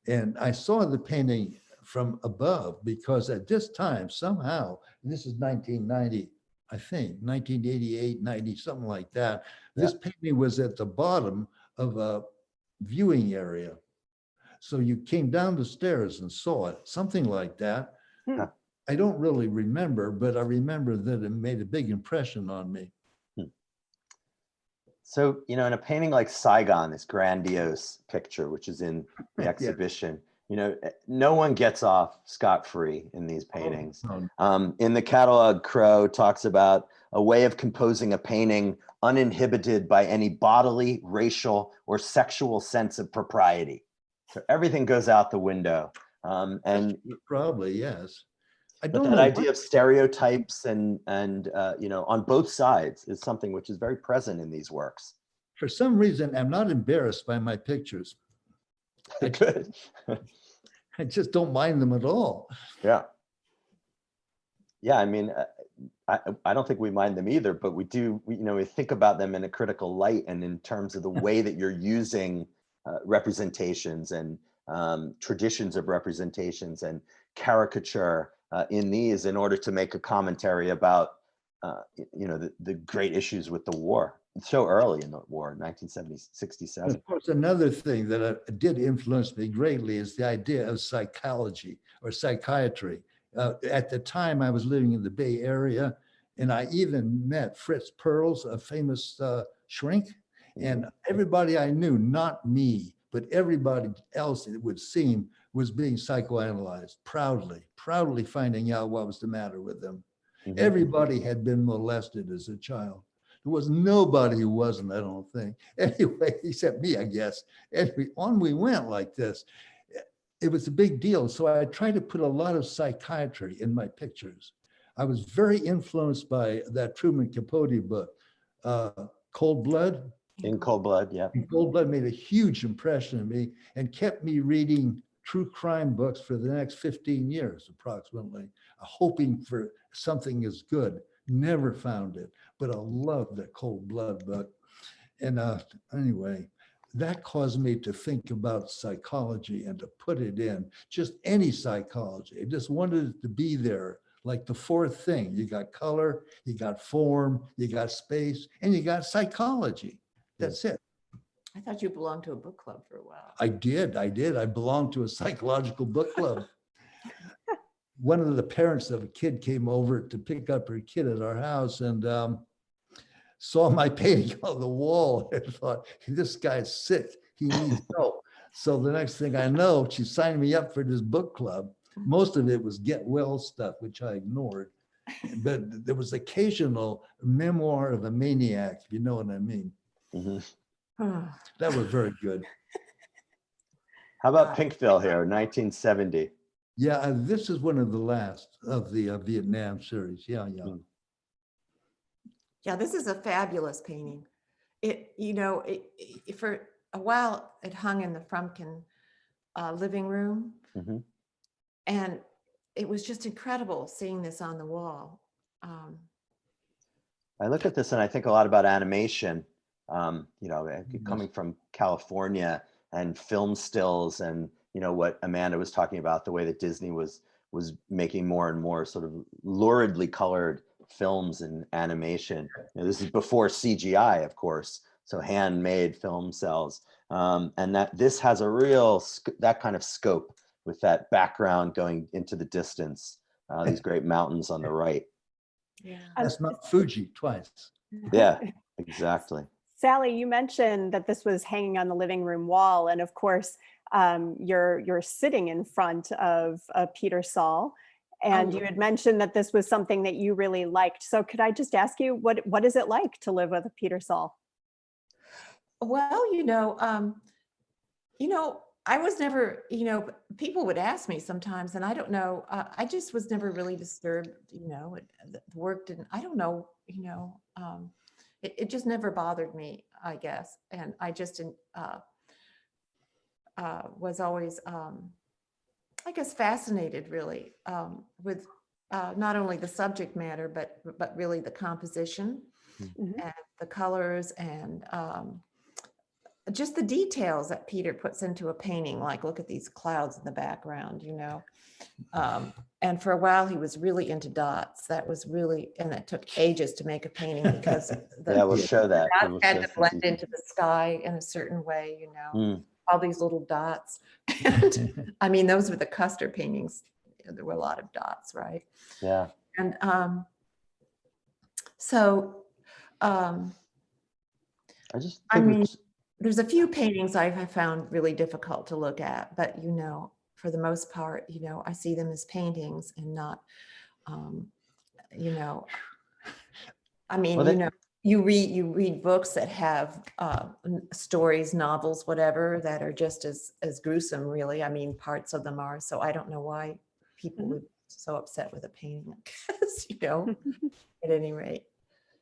And I saw the painting from above because at this time, somehow, and this is 1990, I think, 1988, 90, something like that. This painting was at the bottom of a viewing area. So you came down the stairs and saw it, something like that. I don't really remember, but I remember that it made a big impression on me. So, in a painting like Saigon, this grandiose picture, which is in the exhibition, no one gets off scot-free in these paintings. In the catalog, Crow talks about a way of composing a painting uninhibited by any bodily, racial, or sexual sense of propriety. So everything goes out the window. And probably, yes. But that idea of stereotypes and on both sides is something which is very present in these works. For some reason, I'm not embarrassed by my pictures. Good. I just don't mind them at all. Yeah. I mean, I don't think we mind them either, but we do, we think about them in a critical light and in terms of the way that you're using representations and traditions of representations and caricature in these in order to make a commentary about, the great issues with the war. So early in the war, 1967. Of course, another thing that did influence me greatly is the idea of psychology or psychiatry. At the time, I was living in the Bay Area, and I even met Fritz Perls, a famous shrink, And everybody I knew, not me, but everybody else, it would seem, was being psychoanalyzed, proudly finding out what was the matter with them. Everybody had been molested as a child. There was nobody who wasn't, I don't think. Anyway, except me, I guess. Anyway, on we went like this. It was a big deal. So I tried to put a lot of psychiatry in my pictures. I was very influenced by that Truman Capote book, Cold Blood. In Cold Blood, yeah. In Cold Blood made a huge impression on me and kept me reading true crime books for the next 15 years, approximately, hoping for something as good. Never found it, but I loved the Cold Blood book. And anyway, that caused me to think about psychology and to put it in, just any psychology. I just wanted it to be there, like the fourth thing. You got color, you got form, you got space, and you got psychology. That's it. I thought you belonged to a book club for a while. I did. I belonged to a psychological book club. One of the parents of a kid came over to pick up her kid at our house and saw my painting on the wall and thought, this guy's sick. He needs help. So the next thing I know, she signed me up for this book club. Most of it was get well stuff, which I ignored. But there was occasional memoir of a maniac, if you know what I mean. That was very good. How about Pinkville here, 1970? Yeah, this is one of the last of the Vietnam series. Yeah. Yeah, this is a fabulous painting. It, for a while, it hung in the Frumkin living room. And it was just incredible seeing this on the wall. I look at this and I think a lot about animation, coming from California and film stills and, what Amanda was talking about, the way that Disney was making more and more sort of luridly colored films and animation. This is before CGI, of course, so handmade film cells. And that this has a real, that kind of scope with that background going into the distance, these great mountains on the right. Yeah. That's not Fuji twice. Yeah, exactly. Sally, you mentioned that this was hanging on the living room wall. And of course, you're sitting in front of Peter Saul. And you had mentioned that this was something that you really liked. So could I just ask you, what is it like to live with Peter Saul? Well, I was never, people would ask me sometimes, and I don't know, I just was never really disturbed, the work didn't, I don't know, it just never bothered me, I guess. And I just was always, I guess, fascinated really with not only the subject matter, but really the composition and the colors and just the details that Peter puts into a painting, like look at these clouds in the background, and for a while he was really into dots. That was really, and it took ages to make a painting because we'll show that. Dots had to blend into the sky in a certain way, all these little dots. And I mean, those were the Custer paintings. There were a lot of dots, right? Yeah. And I just think there's a few paintings I have found really difficult to look at, but for the most part, I see them as paintings and not, you read books that have stories, novels, whatever, that are just as gruesome, really. I mean, parts of them are. So I don't know why people would be so upset with a painting, I guess, at any rate.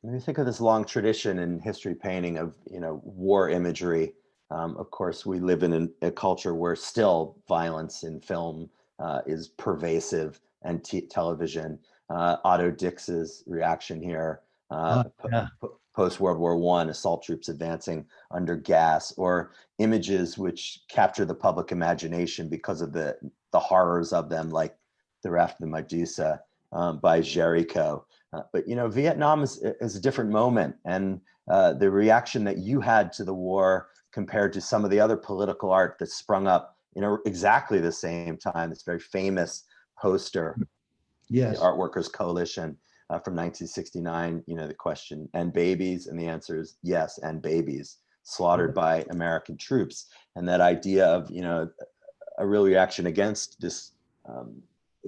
When you think of this long tradition in history painting of, war imagery, of course, we live in a culture where still violence in film is pervasive, and television. Otto Dix's reaction here, post-World War I, assault troops advancing under gas, or images which capture the public imagination because of the horrors of them, like The Raft of the Medusa by Guernica. But Vietnam is a different moment, and the reaction that you had to the war compared to some of the other political art that sprung up exactly the same time. This very famous poster, yes, the Art Workers Coalition from 1969. The question, and babies, and the answer is yes, and babies. slaughtered by American troops. And that idea of, you know, a real reaction against this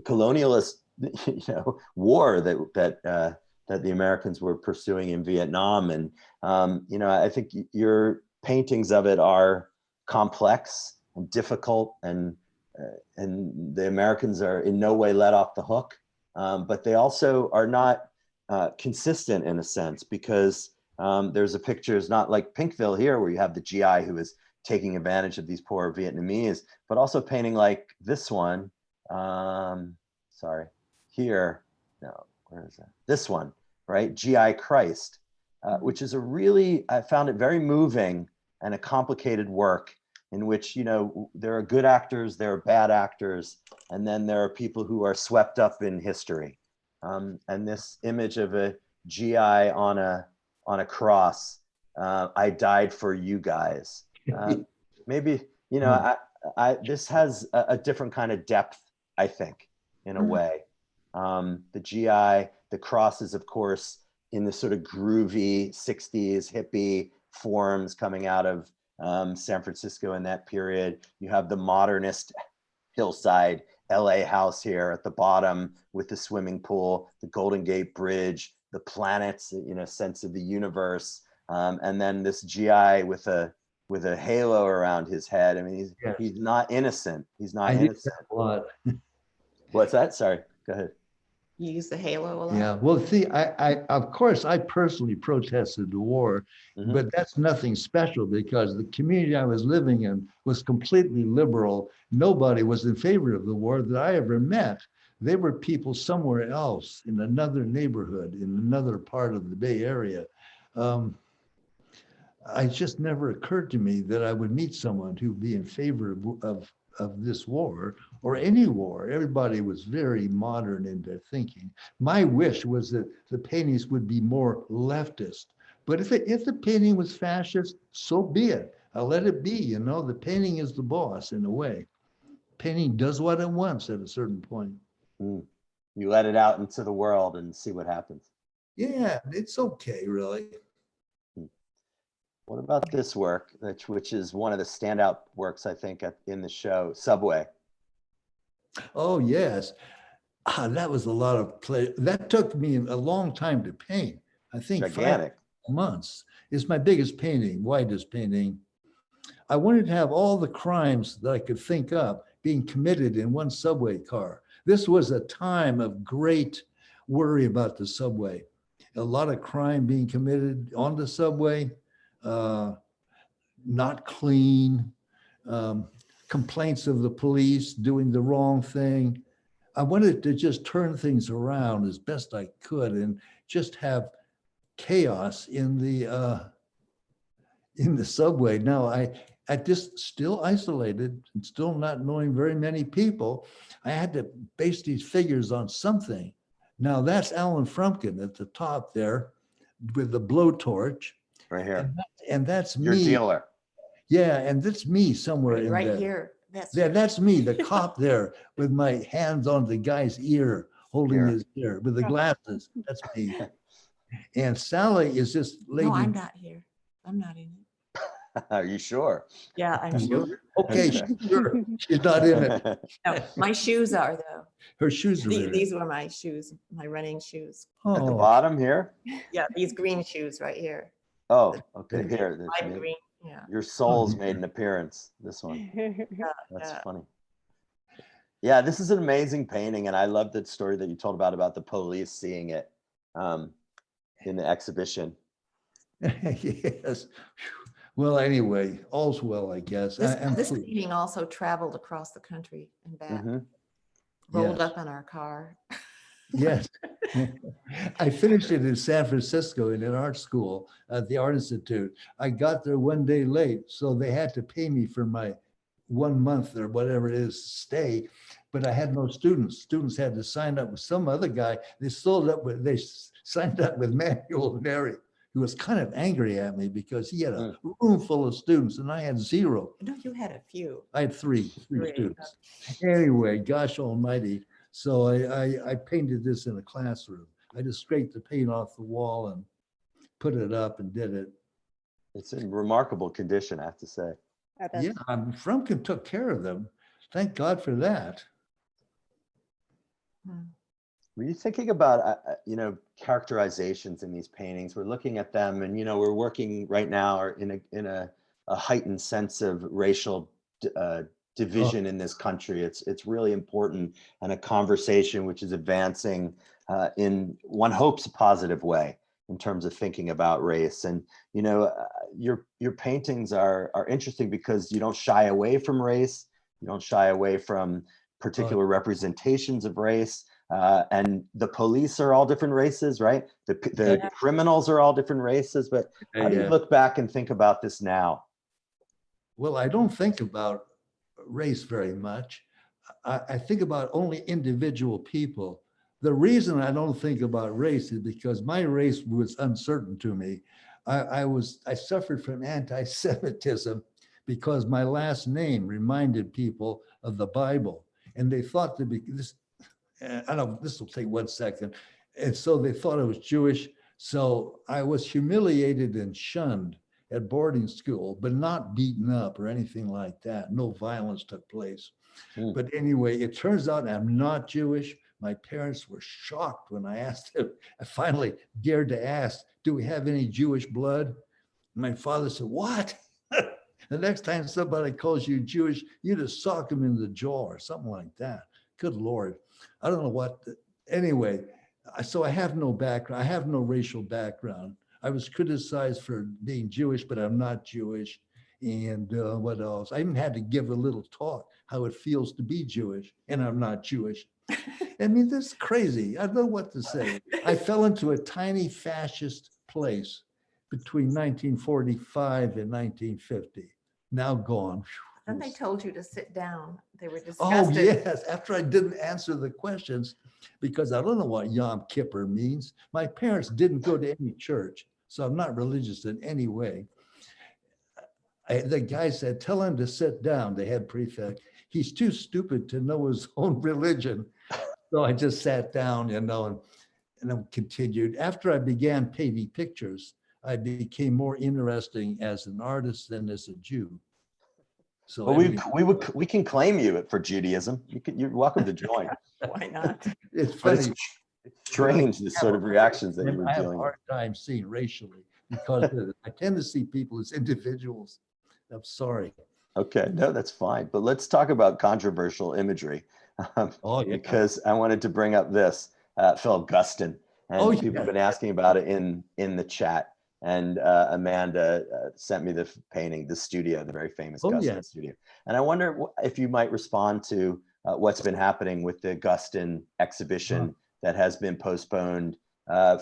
colonialist, you know, war that the Americans were pursuing in Vietnam. And, you know, I think your paintings of it are complex and difficult, and the Americans are in no way let off the hook. But they also are not consistent in a sense, because there's a picture, it's not like Pinkville here, where you have the GI who is taking advantage of these poor Vietnamese, but also painting like this one, sorry, here, no, where is that? This one, right? GI Christ, which is a really, I found it very moving and a complicated work in which, you know, there are good actors, there are bad actors, and then there are people who are swept up in history. And this image of a GI on a cross, I died for you guys. Maybe, you know, this has a different kind of depth, I think, in a way. The GI, the cross is, of course, in the sort of groovy 60s hippie forms coming out of San Francisco in that period. You have the modernist hillside LA house here at the bottom with the swimming pool, the Golden Gate Bridge, the planets, you know, sense of the universe. And then this GI with a halo around his head. I mean, he's not innocent. He's not innocent. A lot. What's that? Sorry, go ahead. You use the halo a lot? Yeah, well, see, I of course, I personally protested the war, but that's nothing special because the community I was living in was completely liberal. Nobody was in favor of the war that I ever met. They were people somewhere else in another neighborhood, in another part of the Bay Area. It just never occurred to me that I would meet someone who'd be in favor of this war or any war. Everybody was very modern in their thinking. My wish was that the paintings would be more leftist. But if the painting was fascist, so be it. I'll let it be, you know, the painting is the boss in a way. Painting does what it wants at a certain point. You let it out into the world and see what happens. Yeah, it's okay, really. What about this work, which is one of the standout works, I think, in the show, Subway? Oh, yes. That was a lot of play. That took me a long time to paint. I think Gigantic. 5 months. It's my biggest painting, widest painting. I wanted to have all the crimes that I could think up being committed in one subway car. This was a time of great worry about the subway. A lot of crime being committed on the subway. Not clean, complaints of the police doing the wrong thing. I wanted to just turn things around as best I could and just have chaos in the subway. Now, I just still isolated and still not knowing very many people. I had to base these figures on something. Now that's Alan Frumkin at the top there with the blowtorch. Right here. And that's Your me. dealer. Yeah, and that's me somewhere in Right there. here. That's me, the cop there with my hands on the guy's ear, holding his ear with the glasses. That's me. And Sally is this lady. No, I'm not here. I'm not in it. Are you sure? Yeah, I'm sure. Okay, sure. She's not in it. No, my shoes are though. Her shoes are in it. These were my shoes, my running shoes. At the Oh, bottom here? Yeah, these green shoes right here. Oh, okay. Here. Lime green. Yeah. Your soul's made an appearance. This one. Yeah, That's yeah. funny. Yeah, this is an amazing painting, and I love that story that you told about the police seeing it in the exhibition. yes. Well, anyway, all's well, I guess. This painting also traveled across the country and back. Rolled Yes. up in our car. Yes. I finished it in San Francisco in an art school at the Art Institute. I got there one day late, so they had to pay me for my 1 month or whatever it is stay, but I had no students. Students had to sign up with some other guy. They signed up with Manuel Neri, who was kind of angry at me because he had a room full of students and I had 0. No, you had a few. I had three students. Anyway, gosh almighty. So I painted this in a classroom. I just scraped the paint off the wall and put it up and did it. It's in remarkable condition, I have to say. Yeah, Frumkin took care of them. Thank God for that. Were you thinking about, characterizations in these paintings? We're looking at them, and we're working right now in a heightened sense of racial division in this country. It's really important, and a conversation which is advancing in, one hopes, a positive way in terms of thinking about race. And your paintings are interesting because you don't shy away from race, you don't shy away from particular representations of race. And the police are all different races, right? The criminals are all different races. But how do you look back and think about this now? Well, I don't think about race very much. I think about only individual people. The reason I don't think about race is because my race was uncertain to me. I suffered from anti-Semitism because my last name reminded people of the Bible, and they thought to be this. I don't. This will take 1 second, and so they thought I was Jewish. So I was humiliated and shunned at boarding school, but not beaten up or anything like that. No violence took place. But anyway, it turns out I'm not Jewish. My parents were shocked when I asked them. I finally dared to ask, do we have any Jewish blood? My father said, what? The next time somebody calls you Jewish, you just sock them in the jaw or something like that. Good Lord. I don't know what. Anyway, so I have no background. I have no racial background. I was criticized for being Jewish, but I'm not Jewish. And what else? I even had to give a little talk how it feels to be Jewish, and I'm not Jewish. I mean, this is crazy. I don't know what to say. I fell into a tiny fascist place between 1945 and 1950. Now gone. Then they told you to sit down. They were disgusted. Oh, yes. After I didn't answer the questions, because I don't know what Yom Kippur means. My parents didn't go to any church, so I'm not religious in any way. The guy said, tell him to sit down, the head prefect. He's too stupid to know his own religion. So I just sat down, and I continued. After I began painting pictures, I became more interesting as an artist than as a Jew. So well, we can claim you for Judaism. You're welcome to join. Why not? It's funny. It's strange, the sort of reactions that you were I have a dealing with. hard time seeing racially because I tend to see people as individuals. I'm sorry. Okay, no, that's fine. But let's talk about controversial imagery. Because I wanted to bring up this, Phil Guston. And people have been asking about it in the chat. And Amanda sent me the painting, the studio, the very famous Guston studio. And I wonder if you might respond to what's been happening with the Guston exhibition that has been postponed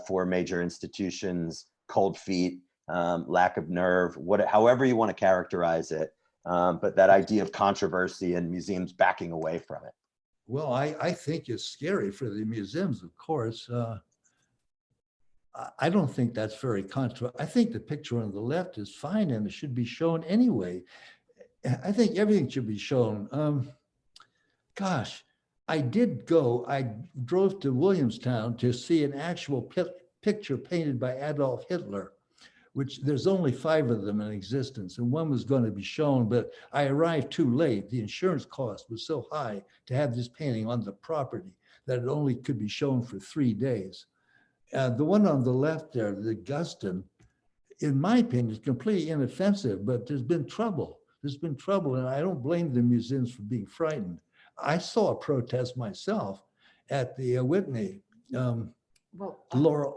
for major institutions, cold feet, lack of nerve, however you want to characterize it. But that idea of controversy and museums backing away from it. Well, I think it's scary for the museums, of course. I don't think that's very controversial. I think the picture on the left is fine and it should be shown anyway. I think everything should be shown. Gosh, I drove to Williamstown to see an actual picture painted by Adolf Hitler, which there's only 5 of them in existence, and one was going to be shown, but I arrived too late. The insurance cost was so high to have this painting on the property that it only could be shown for 3 days. The one on the left there, the Guston, in my opinion, is completely inoffensive, but there's been trouble. There's been trouble, and I don't blame the museums for being frightened. I saw a protest myself at the Whitney. Laura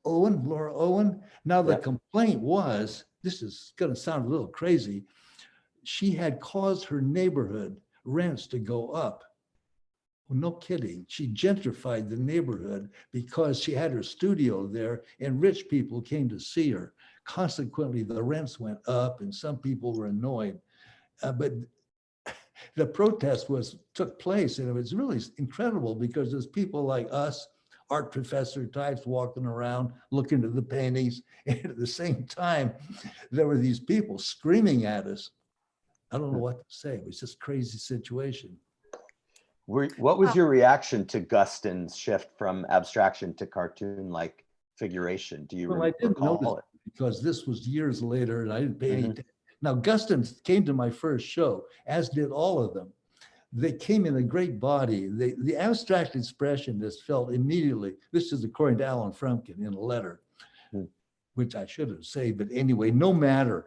Owen. Now the complaint was, this is going to sound a little crazy, she had caused her neighborhood rents to go up. Well, no kidding. She gentrified the neighborhood because she had her studio there and rich people came to see her. Consequently, the rents went up and some people were annoyed. But the protest took place, and it was really incredible because there's people like us, art professor types, walking around looking at the paintings, and at the same time there were these people screaming at us. I don't know what to say. It was just a crazy situation. What was your reaction to Guston's shift from abstraction to cartoon-like figuration? Do you recall it? because this was years later and I didn't pay any attention. Now, Guston came to my first show, as did all of them. They came in a great body. The abstract expressionists felt immediately, this is according to Alan Frumkin in a letter, which I should have said, but anyway, no matter.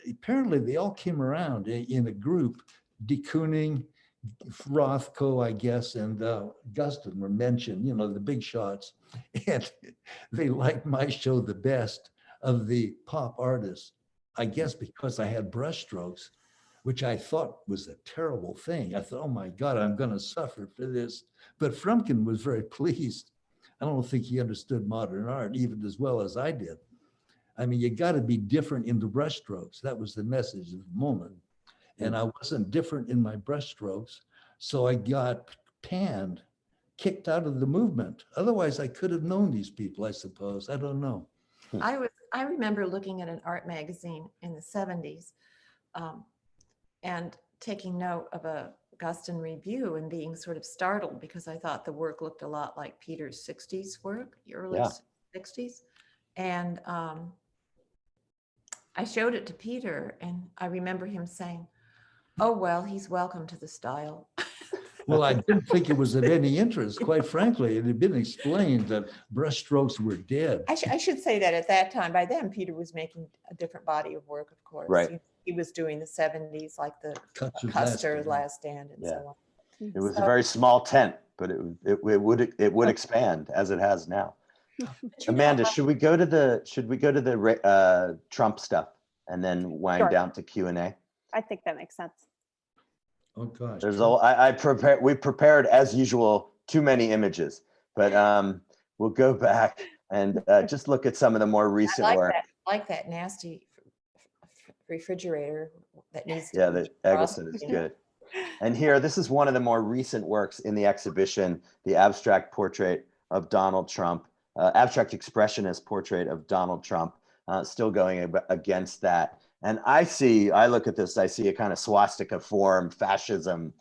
Apparently they all came around in a group. De Kooning, Rothko, I guess, and Guston were mentioned, you know, the big shots. And they liked my show the best of the pop artists, I guess because I had brushstrokes, which I thought was a terrible thing. I thought, oh my God, I'm going to suffer for this. But Frumkin was very pleased. I don't think he understood modern art even as well as I did. I mean, you got to be different in the brushstrokes. That was the message of the moment. And I wasn't different in my brushstrokes. So I got panned, kicked out of the movement. Otherwise, I could have known these people, I suppose. I don't know. I remember looking at an art magazine in the 70s and taking note of a Guston review and being sort of startled because I thought the work looked a lot like Peter's 60s work, early 60s. And I showed it to Peter and I remember him saying, oh, well, he's welcome to the style. Well, I didn't think it was of any interest, quite frankly. It had been explained that brushstrokes were dead. I should say that at that time, by then, Peter was making a different body of work, of course. Right. He was doing the 70s, like the Custer's Custer Last Stand and so on. It was a very small tent, but it would expand as it has now. Amanda, should we go to the Trump stuff and then wind down to Q&A? I think that makes sense. Oh gosh. We prepared as usual too many images, but we'll go back and just look at some of the more recent work. I like that nasty refrigerator that needs to the Eggleston is good. And here, this is one of the more recent works in the exhibition, the abstract portrait of Donald Trump, abstract expressionist portrait of Donald Trump, still going against that. And I look at this, I see a kind of swastika form, fascism.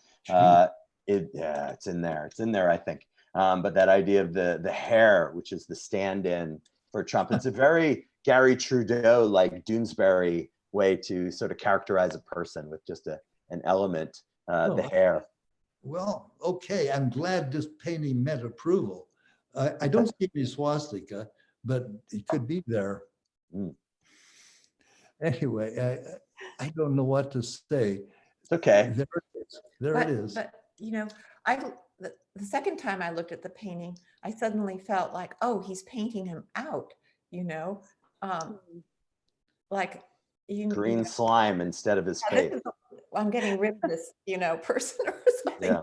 It's in there, I think. But that idea of the hair, which is the stand-in for Trump, it's a very Gary Trudeau-like Doonesbury way to sort of characterize a person with just an element, the hair. Well, okay, I'm glad this painting met approval. I don't see any swastika, but it could be there. Anyway, I don't know what to say. It's okay. There it is. But you know, the second time I looked at the painting, I suddenly felt like, oh, he's painting him out. You know, like green slime instead of his face. I'm getting rid of this, person or something. Yeah.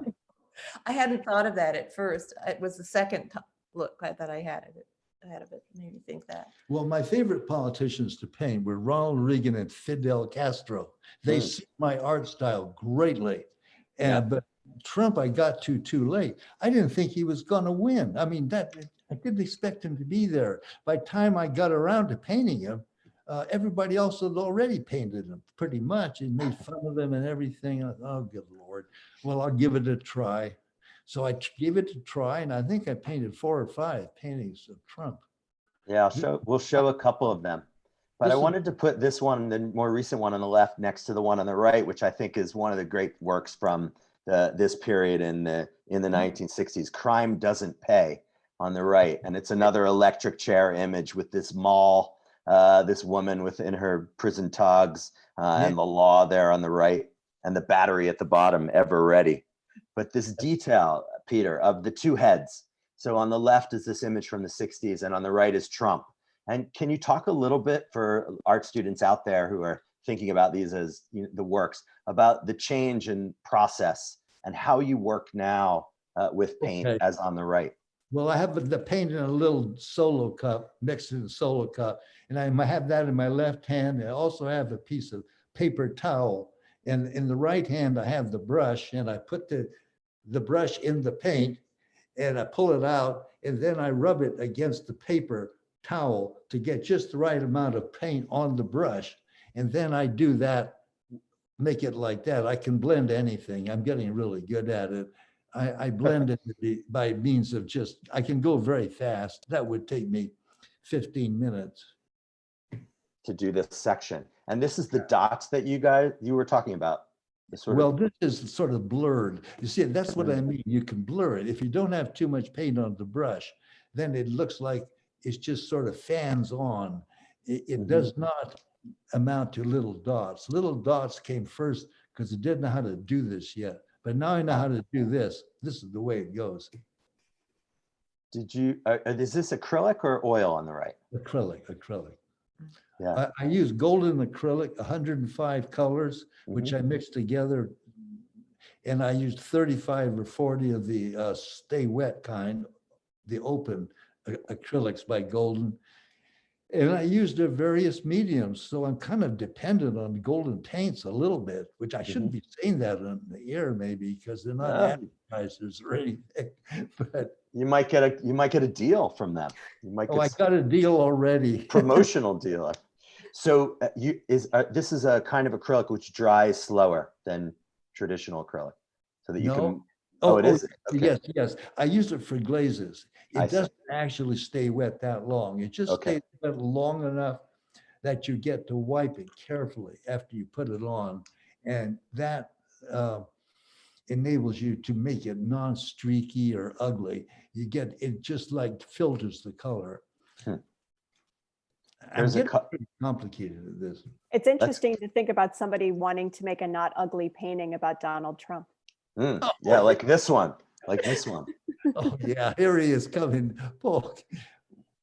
I hadn't thought of that at first. It was the second look that I had at it. Made me think that. Well, my favorite politicians to paint were Ronald Reagan and Fidel Castro. They suit my art style greatly. But Trump, I got to too late. I didn't think he was going to win. I mean, I didn't expect him to be there. By the time I got around to painting him, everybody else had already painted him pretty much and made fun of him and everything. Oh, good Lord. Well, I'll give it a try. So I gave it a try, and I think I painted 4 or 5 paintings of Trump. Yeah, we'll show a couple of them. But I wanted to put this one, the more recent one on the left, next to the one on the right, which I think is one of the great works from this period in the 1960s. Crime Doesn't Pay on the right, and it's another electric chair image with this mall, this woman within her prison togs, and the law there on the right, and the battery at the bottom, ever ready. But this detail, Peter, of the 2 heads. So on the left is this image from the 60s, and on the right is Trump. And can you talk a little bit for art students out there who are thinking about these as the works, about the change in process and how you work now with paint as on the right? Well, I have the paint in a little solo cup, mixed in a solo cup, and I have that in my left hand. I also have a piece of paper towel. And in the right hand, I have the brush, and I put the brush in the paint, and I pull it out, and then I rub it against the paper towel to get just the right amount of paint on the brush. And then I do that, make it like that. I can blend anything. I'm getting really good at it. I blend it by means of I can go very fast. That would take me 15 minutes. to do this section. And this is the dots that you were talking about. Well, this is sort of blurred. You see, that's what I mean. You can blur it. If you don't have too much paint on the brush, then it looks like it's just sort of fans on. It does not amount to little dots. Little dots came first because it didn't know how to do this yet. But now I know how to do this. This is the way it goes. Is this acrylic or oil on the right? Acrylic. Yeah. I use golden acrylic, 105 colors, which I mixed together. And I used 35 or 40 of the stay wet kind, the open acrylics by Golden. And I used their various mediums. So I'm kind of dependent on Golden paints a little bit, which I shouldn't be saying that on the air maybe, because they're not advertisers or anything. But you might get a deal from them. I got a deal already. Promotional deal. So this is a kind of acrylic which dries slower than traditional acrylic, so that you can. Oh, it is. Okay. Yes. I use it for glazes. It doesn't actually stay wet that long. It just stays wet long enough that you get to wipe it carefully after you put it on, and that enables you to make it non-streaky or ugly. You get it just like filters the color. There's I'm getting pretty complicated at this. It's interesting to think about somebody wanting to make a not ugly painting about Donald Trump. Yeah, like this one. Oh yeah, here he is coming. Oh,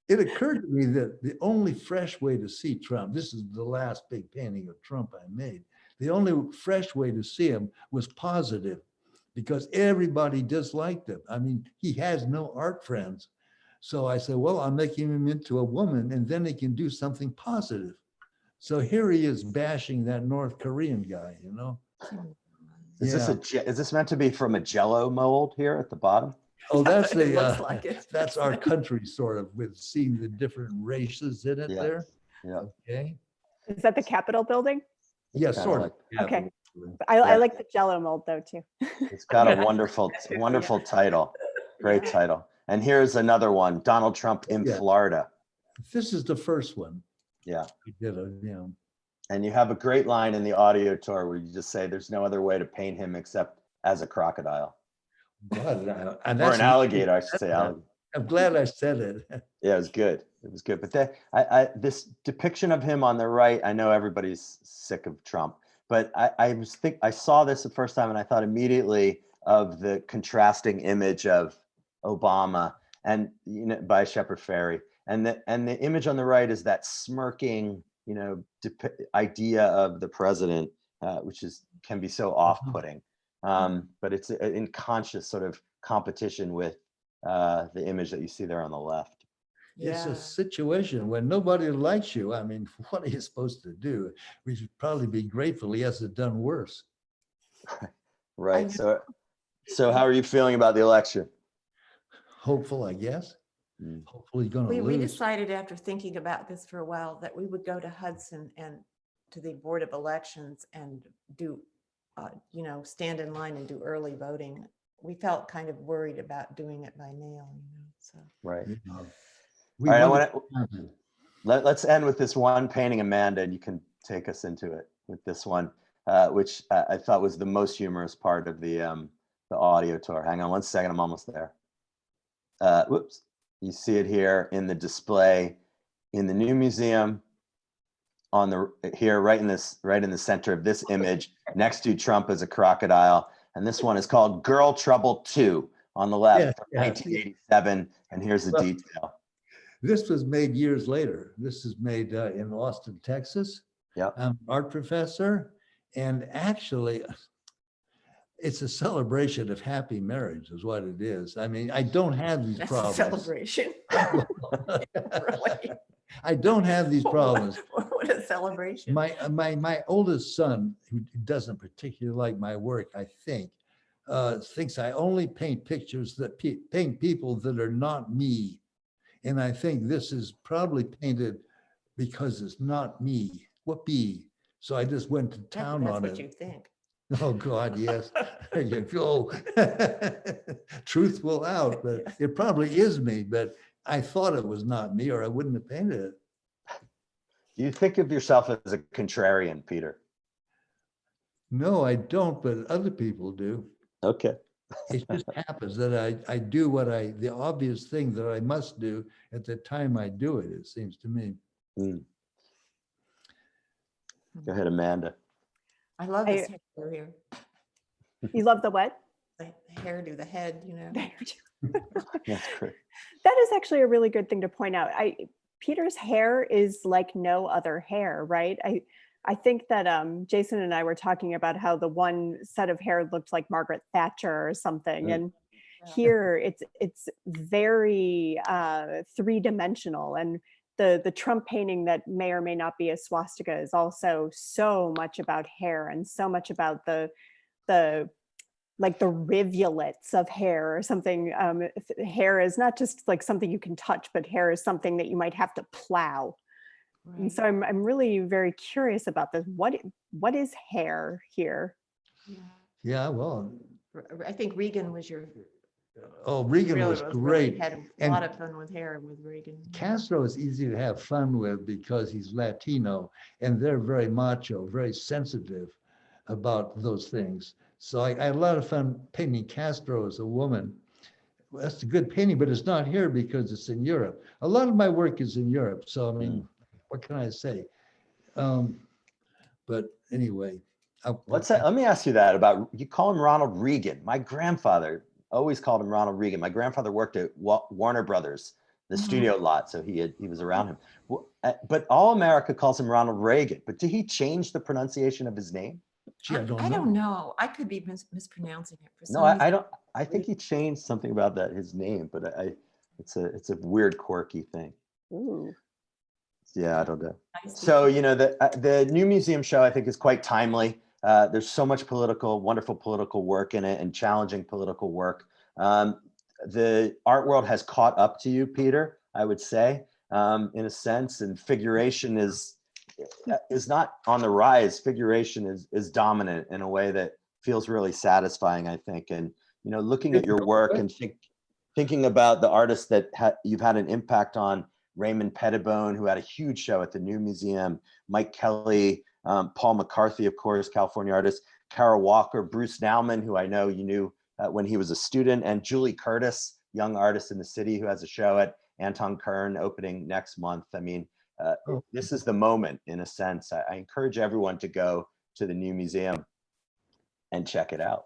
it occurred to me that the only fresh way to see Trump, this is the last big painting of Trump I made, the only fresh way to see him was positive, because everybody disliked him. I mean, he has no art friends. So I said, well, I'm making him into a woman, and then he can do something positive. So here he is bashing that North Korean guy, you know? Is this meant to be from a Jello mold here at the bottom? Oh, that's It looks like it. that's our country sort of, with seeing the different races in it there. Yeah. Okay. Is that the Capitol building? Yeah, sort of. Okay. I like the Jello mold though too. It's got a wonderful title. Great title. And here's another one, Donald Trump in Florida. This is the first one. Yeah. We did a, And you have a great line in the audio tour where you just say, there's no other way to paint him except as a crocodile. God, or an alligator, I should say. Alligator. I'm glad I said it. Yeah, it was good. It was good. But this depiction of him on the right, I know everybody's sick of Trump, but I saw this the first time and I thought immediately of the contrasting image of Obama and by Shepard Fairey, and the image on the right is that smirking, idea of the president, which can be so off-putting. But it's in conscious sort of competition with the image that you see there on the left. It's a situation when nobody likes you. I mean, what are you supposed to do? We should probably be grateful he hasn't done worse. Right. So how are you feeling about the election? Hopeful, I guess. Hopefully he's going to lose. We decided after thinking about this for a while that we would go to Hudson and to the Board of Elections and do, stand in line and do early voting. We felt kind of worried about doing it by mail, so. Right. All right, let's end with this one painting, Amanda, and you can take us into it with this one, which I thought was the most humorous part of the audio tour. Hang on one second, I'm almost there. Whoops. You see it here in the display in the new museum right in the center of this image next to Trump as a crocodile. And this one is called Girl Trouble 2 on the left, 1987. And here's the detail. This was made years later. This is made in Austin, Texas. Yeah. I'm an art professor. And actually, it's a celebration of happy marriage is what it is. I mean, I don't have these problems. That's a celebration. Really? I don't have these problems. What a celebration. My oldest son, who doesn't particularly like my work, I think, thinks I only paint pictures that paint people that are not me. And I think this is probably painted because it's not me. Whoopee. So I just went to town on it. That's what you think. Oh God, yes. There you go. Truth will out, but it probably is me, but I thought it was not me or I wouldn't have painted it. Do you think of yourself as a contrarian, Peter? No, I don't, but other people do. Okay. It just happens that I do the obvious thing that I must do at the time I do it, it seems to me. Mm. Go ahead, Amanda. I love this hair here. You love the what? The hairdo, the head, you know. That's great. That is actually a really good thing to point out. Peter's hair is like no other hair, right? I think that Jason and I were talking about how the one set of hair looked like Margaret Thatcher or something, and here it's very three-dimensional, and the Trump painting that may or may not be a swastika is also so much about hair and so much about the like the rivulets of hair or something. Hair is not just like something you can touch, but hair is something that you might have to plow. Right. And so I'm really very curious about this. What is hair here? Yeah, well, I think Regan was your. Oh, Regan was great. Really had a lot of fun with hair with Regan. Castro is easy to have fun with because he's Latino and they're very macho, very sensitive about those things. So I had a lot of fun painting Castro as a woman. Well, that's a good painting, but it's not here because it's in Europe. A lot of my work is in Europe. So, I mean, what can I say? But anyway. Let me ask you that about, you call him Ronald Reagan. My grandfather always called him Ronald Reagan. My grandfather worked at Warner Brothers, the studio lot. So he was around him. But all America calls him Ronald Reagan. But did he change the pronunciation of his name? Gee, I don't know. I could be mispronouncing it. For some No, reason. I don't. I think he changed something about that, his name, but it's a weird, quirky thing. Ooh. Yeah, I don't know. So, you know, the new museum show, I think, is quite timely. There's so much wonderful political work in it and challenging political work. The art world has caught up to you, Peter, I would say, in a sense, and figuration is not on the rise. Figuration is dominant in a way that feels really satisfying, I think. And, you know, looking at your work and thinking about the artists that you've had an impact on, Raymond Pettibone, who had a huge show at the New Museum, Mike Kelly, Paul McCarthy, of course, California artist, Kara Walker, Bruce Nauman, who I know you knew when he was a student, and Julie Curtis, young artist in the city who has a show at Anton Kern opening next month. I mean, this is the moment, in a sense. I encourage everyone to go to the New Museum and check it out.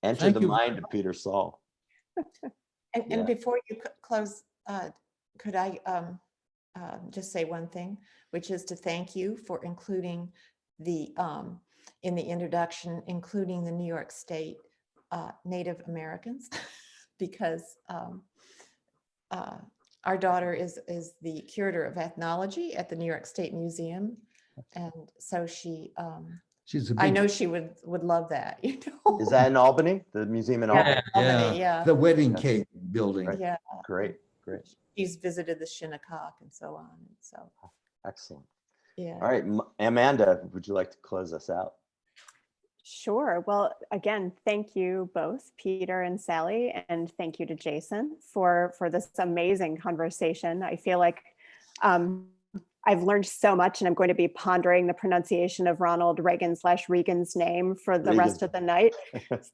Enter the mind of Peter Saul. And before you close, could I just say one thing, which is to thank you for including in the introduction, including the New York State Native Americans, because our daughter is the curator of ethnology at the New York State Museum, and so I know she would love that. You know, is that in Albany? The museum in Albany? Albany, yeah. The wedding cake building. Right. Yeah. Great. He's visited the Shinnecock and so on. So excellent. Yeah. All right, Amanda, would you like to close us out? Sure. Well, again, thank you both, Peter and Sally, and thank you to Jason for this amazing conversation. I feel like I've learned so much, and I'm going to be pondering the pronunciation of Ronald Reagan/Regan's name for the rest of the night.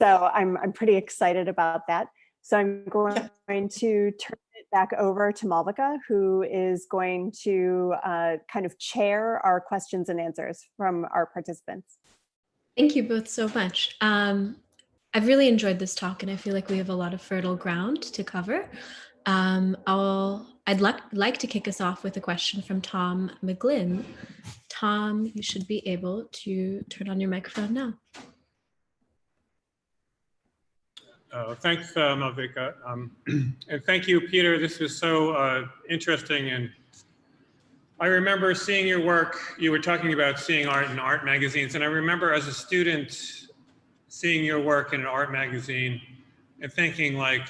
So I'm pretty excited about that. So I'm going to turn it back over to Malvika, who is going to kind of chair our questions and answers from our participants. Thank you both so much. I've really enjoyed this talk, and I feel like we have a lot of fertile ground to cover. I'd like to kick us off with a question from Tom McGlynn. Tom, you should be able to turn on your microphone now. Thanks, Malvika. And thank you, Peter. This was so interesting. And I remember seeing your work. You were talking about seeing art in art magazines. And I remember as a student seeing your work in an art magazine and thinking, like,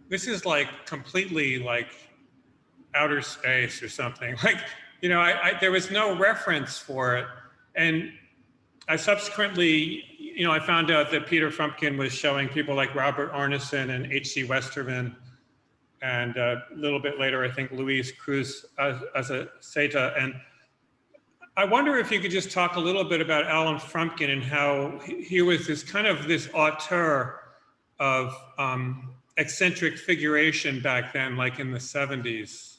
this is like completely like outer space or something. Like, you know, there was no reference for it. And I subsequently, you know, I found out that Peter Frumpkin was showing people like Robert Arneson and H.C. Westerman, and a little bit later, I think Luis Cruz as a Seta. And I wonder if you could just talk a little bit about Alan Frumkin and how he was this kind of this auteur of eccentric figuration back then, like in the 70s,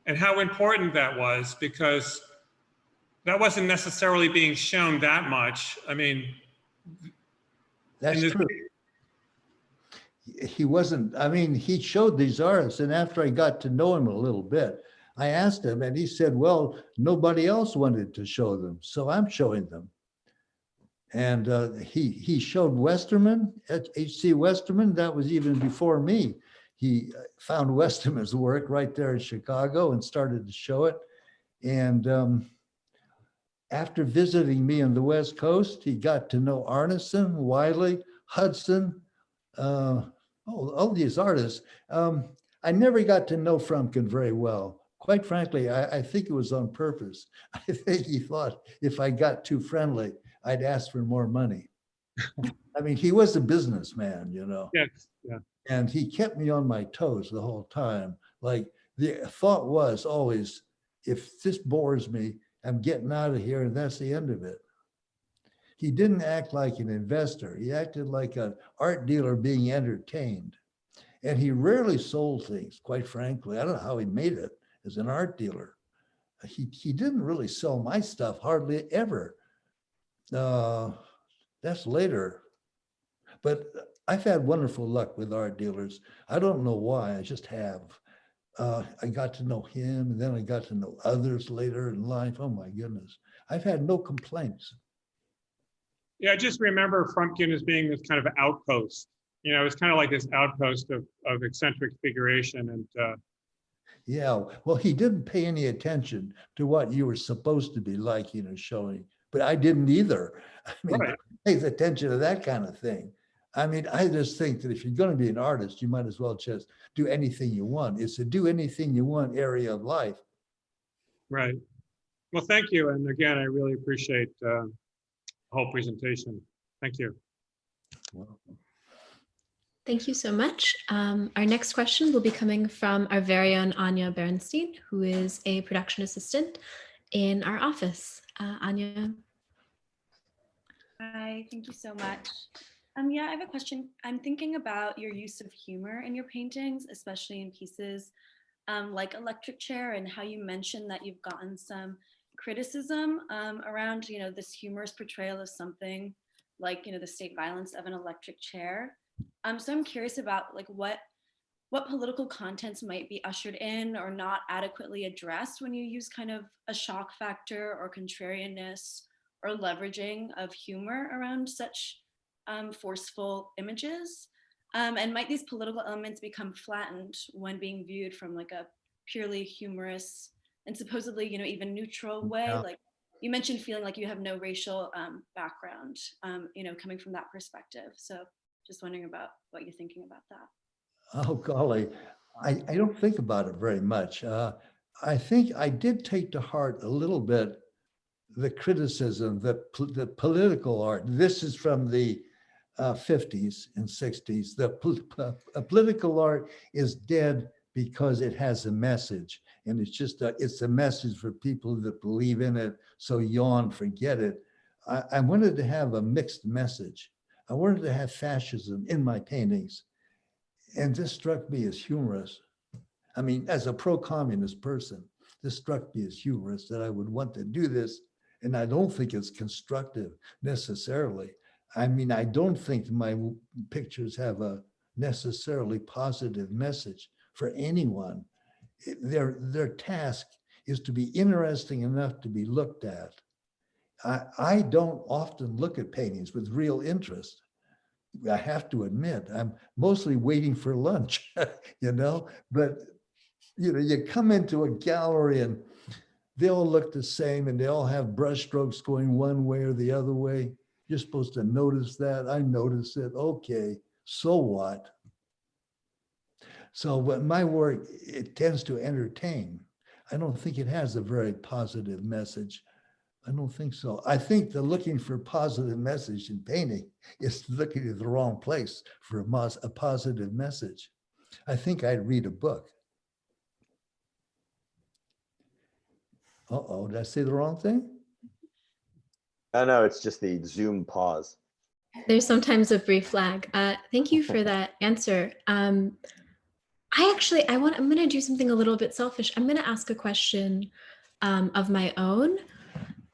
and how important that was, because that wasn't necessarily being shown that much. I mean, That's true. He wasn't, I mean, he showed these artists, and after I got to know him a little bit, I asked him, and he said, well, nobody else wanted to show them, so I'm showing them. And he showed Westerman, H.C. Westerman. That was even before me. He found Westerman's work right there in Chicago and started to show it. And after visiting me on the West Coast, he got to know Arneson, Wiley, Hudson, all these artists. I never got to know Frumkin very well. Quite frankly, I think it was on purpose. I think he thought if I got too friendly, I'd ask for more money. I mean, he was a businessman, you know. Yes, yeah. And he kept me on my toes the whole time. Like, the thought was always, if this bores me, I'm getting out of here, and that's the end of it. He didn't act like an investor. He acted like an art dealer being entertained. And he rarely sold things, quite frankly. I don't know how he made it as an art dealer. He didn't really sell my stuff hardly ever. That's later. But I've had wonderful luck with art dealers. I don't know why, I just have. I got to know him, and then I got to know others later in life. Oh my goodness. I've had no complaints. Yeah, I just remember Frumkin as being this kind of outpost. You know, it's kind of like this outpost of eccentric figuration. And yeah, well, he didn't pay any attention to what you were supposed to be liking or showing, but I didn't either. I mean, right. Pays attention to that kind of thing. I mean, I just think that if you're going to be an artist, you might as well just do anything you want. It's a do anything you want area of life. Right. Well, thank you. And again, I really appreciate the whole presentation. Thank you. Welcome. Thank you so much. Our next question will be coming from our very own Anya Bernstein, who is a production assistant in our office. Anya. Hi, thank you so much. Yeah, I have a question. I'm thinking about your use of humor in your paintings, especially in pieces like Electric Chair, and how you mentioned that you've gotten some criticism around, you know, this humorous portrayal of something like, you know, the state violence of an electric chair. So I'm curious about like what political contents might be ushered in or not adequately addressed when you use kind of a shock factor or contrarianness or leveraging of humor around such forceful images. And might these political elements become flattened when being viewed from like a purely humorous and supposedly, you know, even neutral way? Yeah. Like you mentioned feeling like you have no racial background, you know, coming from that perspective. So just wondering about what you're thinking about that. Oh, golly, I don't think about it very much. I think I did take to heart a little bit the criticism that the political art, this is from the 50s and 60s, the political art is dead because it has a message, and it's just it's a message for people that believe in it, so yawn, forget it. I wanted to have a mixed message. I wanted to have fascism in my paintings, and this struck me as humorous. I mean, as a pro-communist person, this struck me as humorous that I would want to do this, and I don't think it's constructive necessarily. I mean, I don't think my pictures have a necessarily positive message for anyone. Their task is to be interesting enough to be looked at. I don't often look at paintings with real interest. I have to admit, I'm mostly waiting for lunch, you know, but you know, you come into a gallery and they all look the same and they all have brush strokes going one way or the other way. You're supposed to notice that. I notice it. Okay, so what? So when my work, it tends to entertain. I don't think it has a very positive message. I don't think so. I think that looking for a positive message in painting is looking at the wrong place for a positive message. I think I'd read a book. Uh-oh, did I say the wrong thing? No, it's just the Zoom pause. There's sometimes a brief lag. Thank you for that answer. I'm going to do something a little bit selfish. I'm going to ask a question of my own.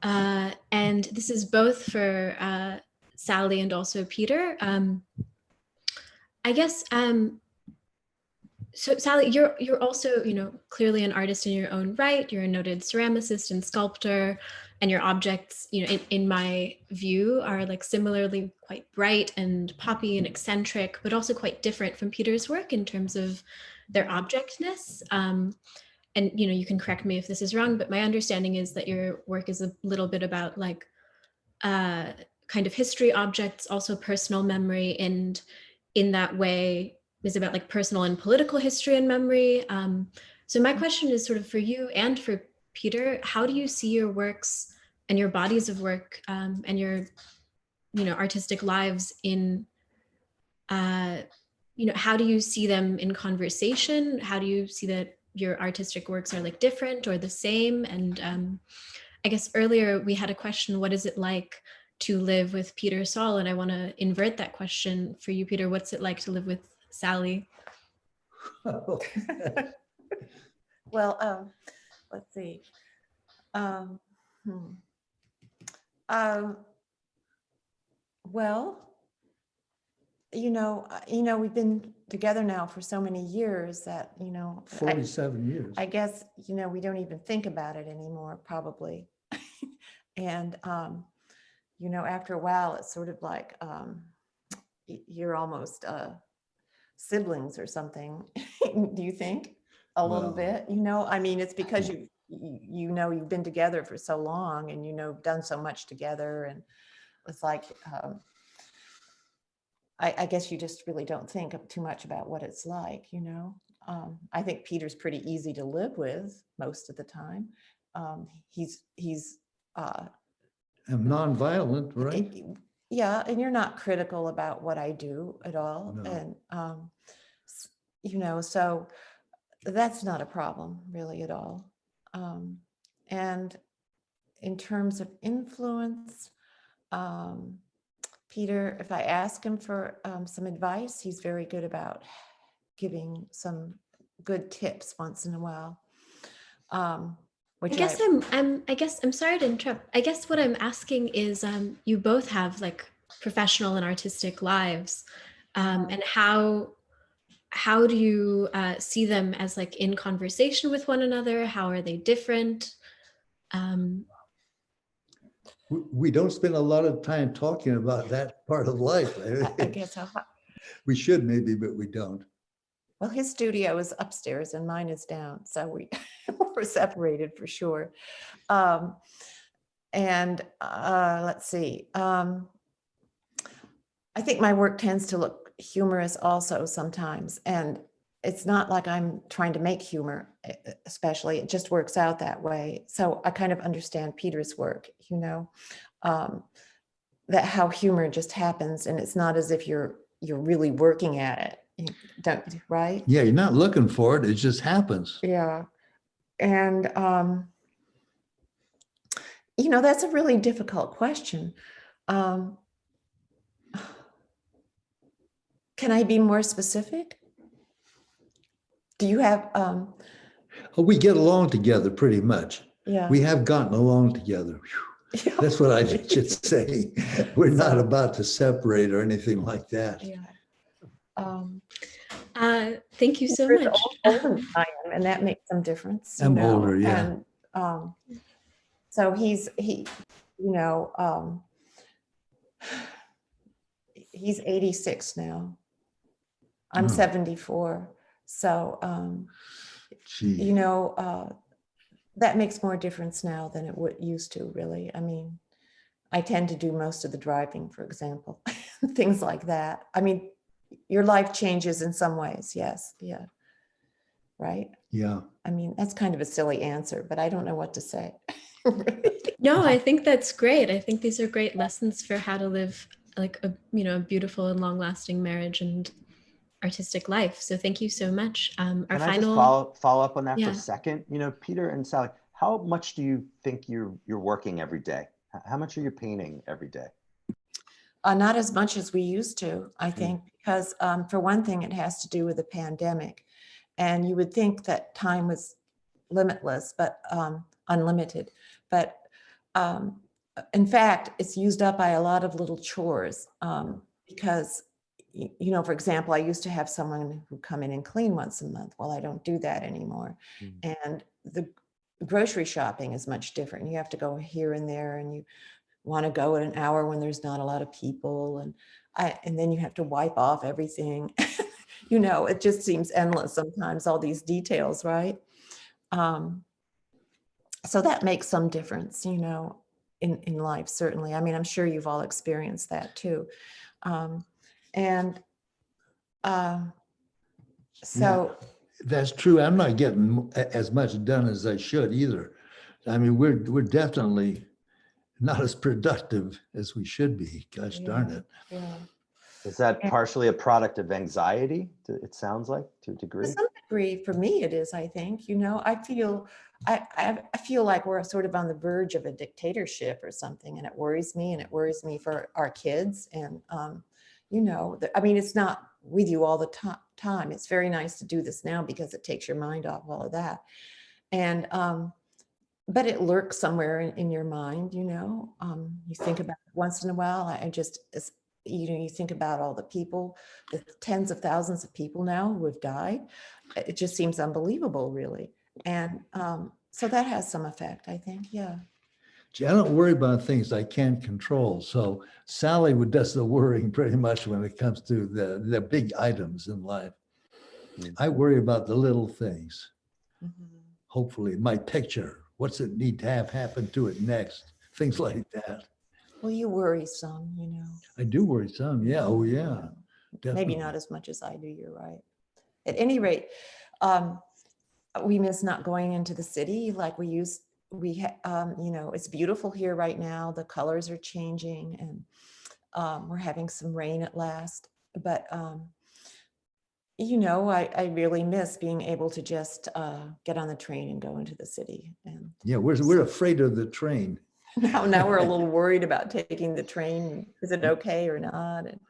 And this is both for Sally and also Peter. I guess, so Sally, you're also, clearly an artist in your own right. You're a noted ceramicist and sculptor, and your objects, in my view, are like similarly quite bright and poppy and eccentric, but also quite different from Peter's work in terms of their objectness. And you can correct me if this is wrong, but my understanding is that your work is a little bit about like kind of history objects, also personal memory, and in that way is about like personal and political history and memory. So my question is sort of for you and for Peter, how do you see your works and your bodies of work and your, artistic lives in, how do you see them in conversation? How do you see that your artistic works are like different or the same? And I guess earlier we had a question, what is it like to live with Peter Saul? And I want to invert that question for you, Peter. What's it like to live with Sally? Well, let's see. Well, we've been together now for so many years that, 47 years. I guess, we don't even think about it anymore, probably. And, after a while, it's sort of like you're almost siblings or something. Do you think? A little bit, I mean, it's because you've been together for so long and, done so much together. And it's like, I guess you just really don't think too much about what it's like, I think Peter's pretty easy to live with most of the time. He's I'm nonviolent, right? Yeah, and you're not critical about what I do at all. No. And, so that's not a problem really at all. And in terms of influence, Peter, if I ask him for some advice, he's very good about giving some good tips once in a while. Which I guess I'm sorry to interrupt. I guess what I'm asking is, you both have like professional and artistic lives, and how do you see them as like in conversation with one another? How are they different? We don't spend a lot of time talking about that part of life. I guess we should maybe, but we don't. Well, his studio is upstairs and mine is down, so we're separated for sure. And let's see. I think my work tends to look humorous also sometimes, and it's not like I'm trying to make humor, especially. It just works out that way. So I kind of understand Peter's work, that how humor just happens, and it's not as if you're really working at it. Right? Yeah, you're not looking for it. It just happens. Yeah. And, that's a really difficult question. Can I be more specific? Do you have... we get along together pretty much. Yeah. We have gotten along together. Yeah. That's what I should say. We're not about to separate or anything like that. Yeah. Thank you so much. Older than I am, and that makes some difference. I'm older, yeah. And so he's 86 now. I'm 74. So that makes more difference now than it used to, really. I mean, I tend to do most of the driving, for example, things like that. I mean, your life changes in some ways. Yes. Yeah. Right. Yeah. I mean, that's kind of a silly answer, but I don't know what to say. No, I think that's great. I think these are great lessons for how to live like a beautiful and long-lasting marriage and artistic life. So thank you so much. Can I just follow up on that for a second? Peter and Sally, how much do you think you're working every day? How much are you painting every day? Not as much as we used to, I think, because for one thing, it has to do with the pandemic. And you would think that time was limitless, but unlimited. But in fact, it's used up by a lot of little chores because, you know, for example, I used to have someone who come in and clean once a month. Well, I don't do that anymore. And the grocery shopping is much different. You have to go here and there, and you want to go at an hour when there's not a lot of people, and then you have to wipe off everything. You know, it just seems endless sometimes, all these details, right? So that makes some difference, you know, in life, certainly. I mean, I'm sure you've all experienced that too. So that's true. I'm not getting as much done as I should either. I mean, we're definitely not as productive as we should be. Gosh darn it. Yeah. Is that partially a product of anxiety? It sounds like, to a degree. To some degree, for me, it is. I think, you know, I feel like we're sort of on the verge of a dictatorship or something, and it worries me, and it worries me for our kids. And you know, I mean, it's not with you all the time. It's very nice to do this now because it takes your mind off all of that. And but it lurks somewhere in your mind, you know. You think about it once in a while. You know, you think about all the people, the tens of thousands of people now who have died. It just seems unbelievable, really. And so that has some effect, I think. Yeah. Gee, I don't worry about things I can't control. So Sally does the worrying pretty much when it comes to the big items in life. I worry about the little things. Hopefully, my picture, what's it need to have happen to it next? Things like that. Well, you worry some, you know. I do worry some, yeah. Oh, yeah. Definitely. Maybe not as much as I do, you're right. At any rate, we miss not going into the city like we used. You know, it's beautiful here right now. The colors are changing, and we're having some rain at last. But, you know, I really miss being able to just get on the train and go into the city. And yeah, we're afraid of the train. Now we're a little worried about taking the train. Is it okay or not? And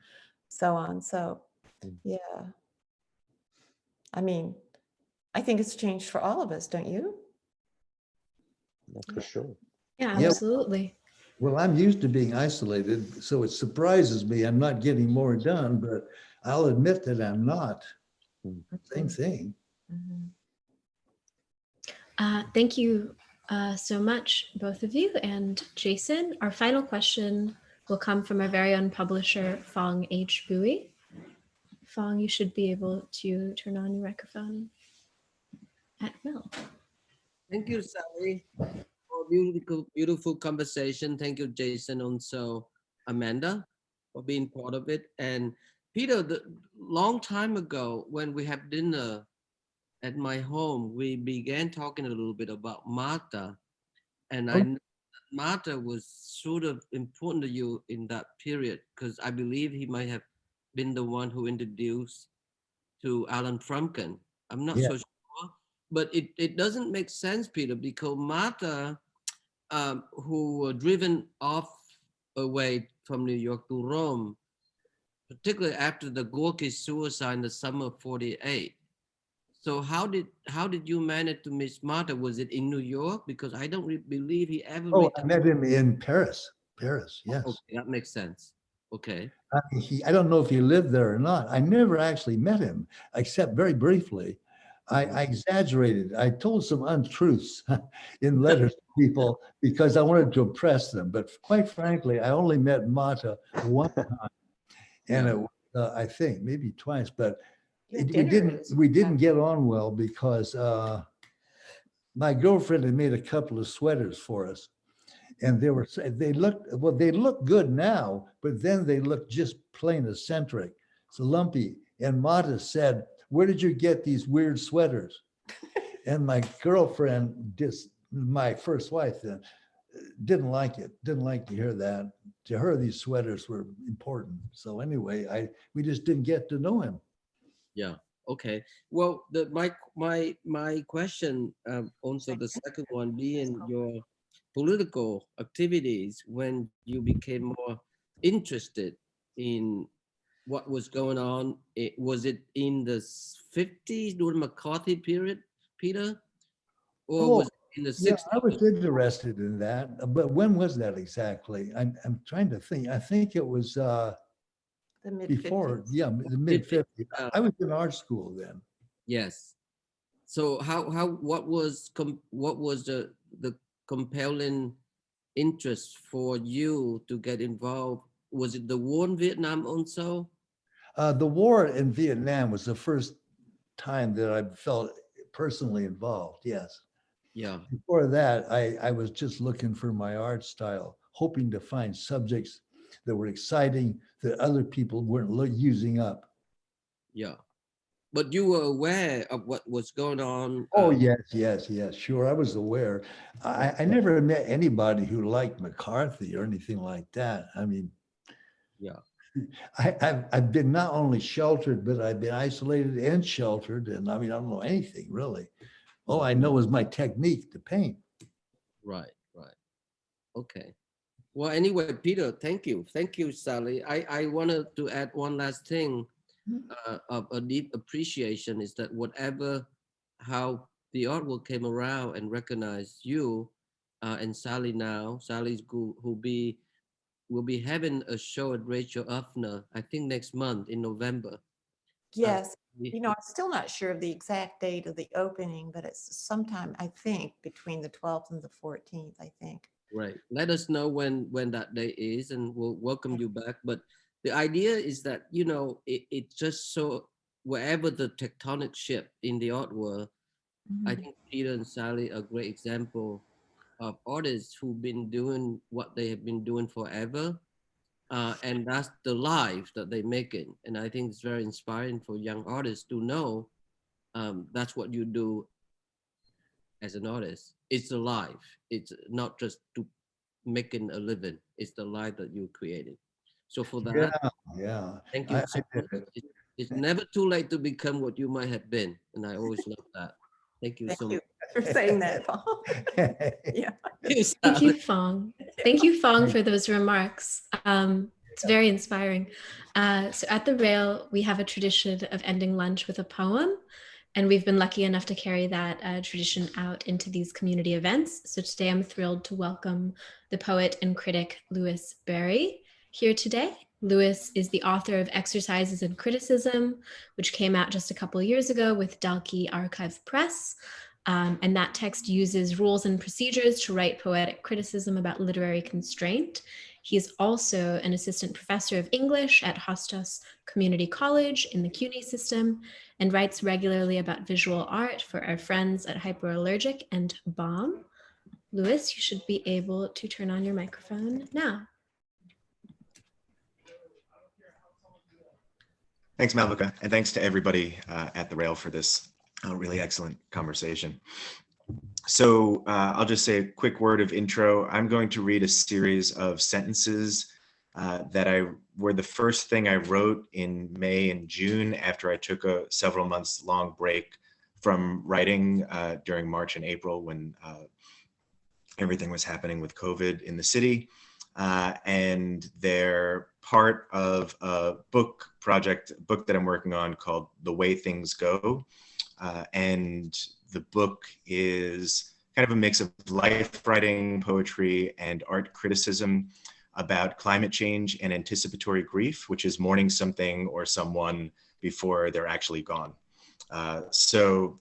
so on. So, yeah. I mean, I think it's changed for all of us, don't you? That's for sure. Yeah, absolutely. Well, I'm used to being isolated, so it surprises me I'm not getting more done, but I'll admit that I'm not. Same thing. Thank you so much, both of you. And Jason, our final question will come from our very own publisher, Fong H. Bowie. Fong, you should be able to turn on your microphone at will. Thank you, Sally, for beautiful conversation. Thank you, Jason, also Amanda, for being part of it. And Peter, long time ago, when we had dinner at my home, we began talking a little bit about Martha. And I know that Martha was sort of important to you in that period, because I believe he might have been the one who introduced to Alan Frumkin. I'm not so sure, but it doesn't make sense, Peter, because Martha, who were driven away from New York to Rome, particularly after the Gorky's suicide in the summer of '48. So how did you manage to meet Martha? Was it in New York? Because I don't believe he ever. Oh, I met him in Paris. Paris, yes. Okay, that makes sense. Okay. I don't know if he lived there or not. I never actually met him, except very briefly. I exaggerated. I told some untruths in letters to people because I wanted to impress them. But quite frankly, I only met Martha one time, and it was, I think maybe twice. But we didn't get on well because my girlfriend had made a couple of sweaters for us, and they look good now, but then they look just plain eccentric. It's lumpy. And Martha said, "Where did you get these weird sweaters?" And my girlfriend, my first wife, then didn't like it. Didn't like to hear that. To her, these sweaters were important. So anyway, we just didn't get to know him. Yeah. Okay. Well, my question, also the second one, being your political activities when you became more interested in what was going on? Was it in the 50s during McCarthy period, Peter? Or was it in the 60s? I was interested in that, but when was that exactly? I'm trying to think. I think it was The mid before, 50s. the mid 50s. I was in art school then. Yes. So what was the compelling interest for you to get involved? Was it the war in Vietnam also? The war in Vietnam was the first time that I felt personally involved. Yes. Yeah. Before that, I was just looking for my art style, hoping to find subjects that were exciting that other people weren't using up. Yeah. But you were aware of what was going on. Oh, yes, sure. I was aware. I never met anybody who liked McCarthy or anything like that. I mean, yeah, I've been not only sheltered, but I've been isolated and sheltered. And I mean, I don't know anything really. All I know is my technique to paint. Right. Okay. Well, anyway, Peter, thank you. Thank you, Sally. I wanted to add one last thing of a deep appreciation is that how the artwork came around and recognized you and Sally now. Sally's will be having a show at Rachel Uffner, I think next month in November. Yes. I'm still not sure of the exact date of the opening, but it's sometime, I think, between the 12th and the 14th, I think. Right. Let us know when that day is and we'll welcome you back. But the idea is that, it just so wherever the tectonic shift in the art world, I think Peter and Sally are a great example of artists who've been doing what they have been doing forever. And that's the life that they make it. And I think it's very inspiring for young artists to know that's what you do as an artist. It's a life. It's not just to making a living. It's the life that you created. So for that, thank you so much. It's never too late to become what you might have been. And I always love that. Thank you so much. For saying that, Paul. Yeah. Thank you, Fong. Thank you, Fong, for those remarks. It's very inspiring. So at the Rail, we have a tradition of ending lunch with a poem, and we've been lucky enough to carry that tradition out into these community events. So today I'm thrilled to welcome the poet and critic Louis Berry here today. Louis is the author of Exercises in Criticism, which came out just a couple of years ago with Dalkey Archive Press. And that text uses rules and procedures to write poetic criticism about literary constraint. He is also an assistant professor of English at Hostos Community College in the CUNY system and writes regularly about visual art for our friends at Hyperallergic and BOM. Louis, you should be able to turn on your microphone now. Thanks, Malvika, and thanks to everybody at the Rail for this really excellent conversation. So I'll just say a quick word of intro. I'm going to read a series of sentences that were the first thing I wrote in May and June after I took a several months long break from writing during March and April when everything was happening with COVID in the city. And they're part of a book that I'm working on called The Way Things Go. And the book is kind of a mix of life writing, poetry, and art criticism about climate change and anticipatory grief, which is mourning something or someone before they're actually gone. So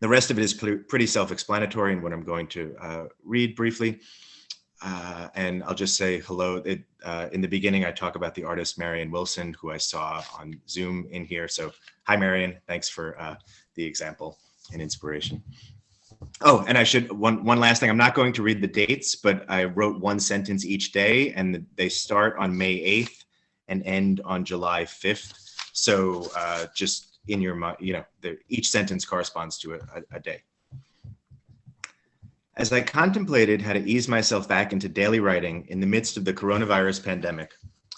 the rest of it is pretty self-explanatory in what I'm going to read briefly. And I'll just say hello. In the beginning, I talk about the artist Marion Wilson, who I saw on Zoom in here. So hi, Marion. Thanks for the example and inspiration. Oh, and I should, one last thing. I'm not going to read the dates, but I wrote one sentence each day, and they start on May 8th and end on July 5th. So just in your mind, each sentence corresponds to a day. As I contemplated how to ease myself back into daily writing in the midst of the coronavirus pandemic,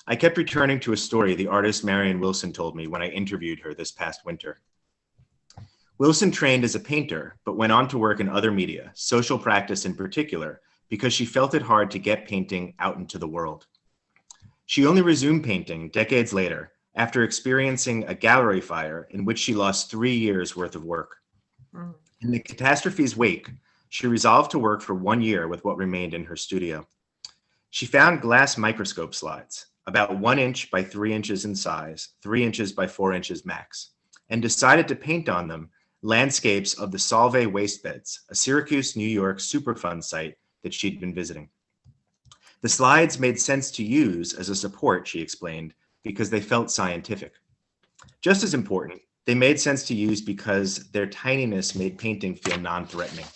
I kept returning to a story the artist Marion Wilson told me when I interviewed her this past winter. Wilson trained as a painter, but went on to work in other media, social practice in particular, because she felt it hard to get painting out into the world. She only resumed painting decades later after experiencing a gallery fire in which she lost 3 years worth of work. In the catastrophe's wake, she resolved to work for 1 year with what remained in her studio. She found glass microscope slides, about 1 inch by 3 inches in size, 3 inches by 4 inches max, and decided to paint on them landscapes of the Solvay waste beds, a Syracuse, New York Superfund site that she'd been visiting. The slides made sense to use as a support, she explained, because they felt scientific. Just as important, they made sense to use because their tininess made painting feel non-threatening.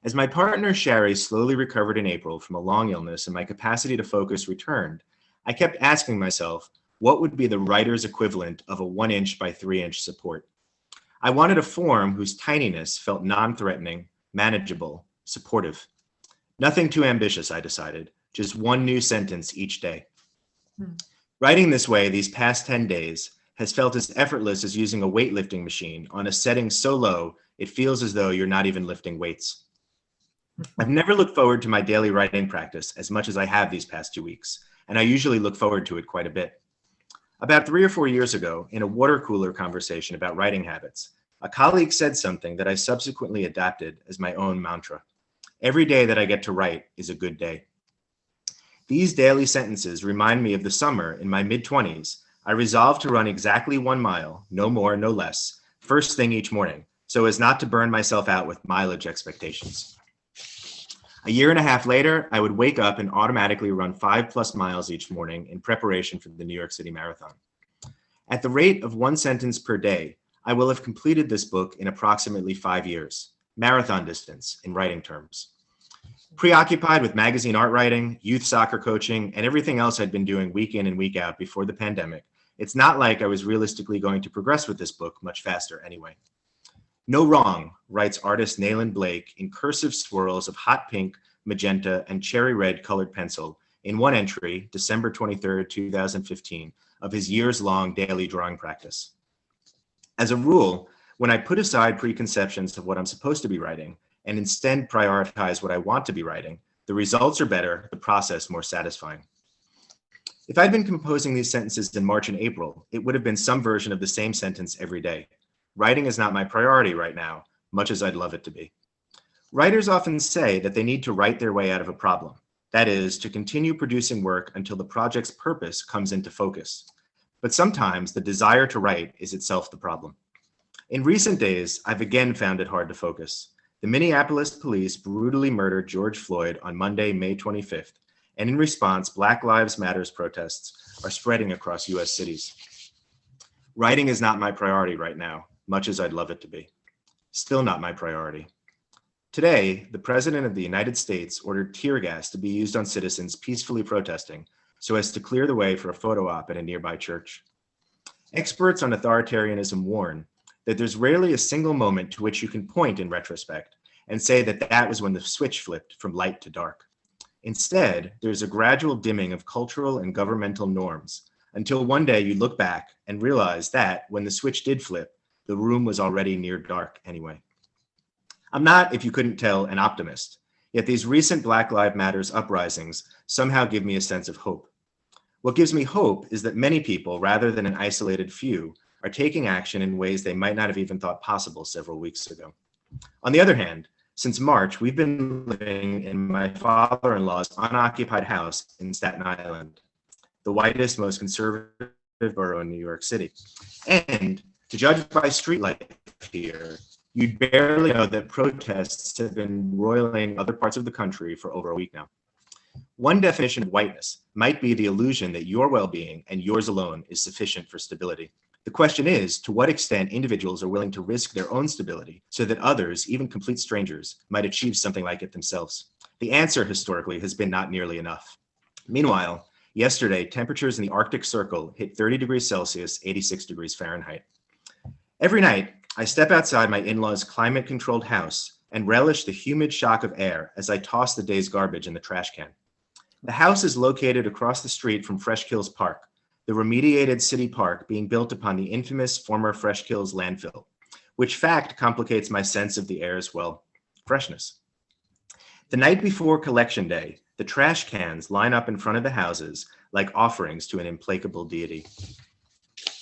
As my partner Sherry slowly recovered in April from a long illness and my capacity to focus returned, I kept asking myself, what would be the writer's equivalent of a 1 inch by 3 inch support? I wanted a form whose tininess felt non-threatening, manageable, supportive. Nothing too ambitious, I decided, just one new sentence each day. Writing this way these past 10 days has felt as effortless as using a weightlifting machine on a setting so low it feels as though you're not even lifting weights. I've never looked forward to my daily writing practice as much as I have these past 2 weeks, and I usually look forward to it quite a bit. About 3 or 4 years ago, in a water cooler conversation about writing habits, a colleague said something that I subsequently adapted as my own mantra. Every day that I get to write is a good day. These daily sentences remind me of the summer in my mid-20s. I resolved to run exactly 1 mile, no more, no less, first thing each morning, so as not to burn myself out with mileage expectations. A year and a half later, I would wake up and automatically run 5+ miles each morning in preparation for the New York City Marathon. At the rate of 1 sentence per day, I will have completed this book in approximately 5 years, marathon distance in writing terms. Preoccupied with magazine art writing, youth soccer coaching, and everything else I'd been doing week in and week out before the pandemic, it's not like I was realistically going to progress with this book much faster anyway. No wrong, writes artist Nayland Blake in cursive swirls of hot pink, magenta, and cherry red colored pencil in one entry, December 23, 2015, of his years-long daily drawing practice. As a rule, when I put aside preconceptions of what I'm supposed to be writing and instead prioritize what I want to be writing, the results are better, the process more satisfying. If I'd been composing these sentences in March and April, it would have been some version of the same sentence every day. Writing is not my priority right now, much as I'd love it to be. Writers often say that they need to write their way out of a problem. That is, to continue producing work until the project's purpose comes into focus. But sometimes the desire to write is itself the problem. In recent days, I've again found it hard to focus. The Minneapolis police brutally murdered George Floyd on Monday, May 25th, and in response, Black Lives Matter protests are spreading across US cities. Writing is not my priority right now, much as I'd love it to be. Still not my priority. Today, the President of the United States ordered tear gas to be used on citizens peacefully protesting so as to clear the way for a photo op at a nearby church. Experts on authoritarianism warn that there's rarely a single moment to which you can point in retrospect and say that that was when the switch flipped from light to dark. Instead, there's a gradual dimming of cultural and governmental norms until one day you look back and realize that when the switch did flip, the room was already near dark anyway. I'm not, if you couldn't tell, an optimist, yet these recent Black Lives Matter uprisings somehow give me a sense of hope. What gives me hope is that many people, rather than an isolated few, are taking action in ways they might not have even thought possible several weeks ago. On the other hand, since March, we've been living in my father-in-law's unoccupied house in Staten Island, the whitest, most conservative borough in New York City. And to judge by street life here, you'd barely know that protests have been roiling other parts of the country for over a week now. One definition of whiteness might be the illusion that your well-being and yours alone is sufficient for stability. The question is, to what extent individuals are willing to risk their own stability so that others, even complete strangers, might achieve something like it themselves? The answer historically has been not nearly enough. Meanwhile, yesterday, temperatures in the Arctic Circle hit 30 degrees Celsius, 86 degrees Fahrenheit. Every night, I step outside my in-laws' climate-controlled house and relish the humid shock of air as I toss the day's garbage in the trash can. The house is located across the street from Fresh Kills Park, the remediated city park being built upon the infamous former Fresh Kills landfill, which fact complicates my sense of the air's, well, freshness. The night before Collection Day, the trash cans line up in front of the houses like offerings to an implacable deity.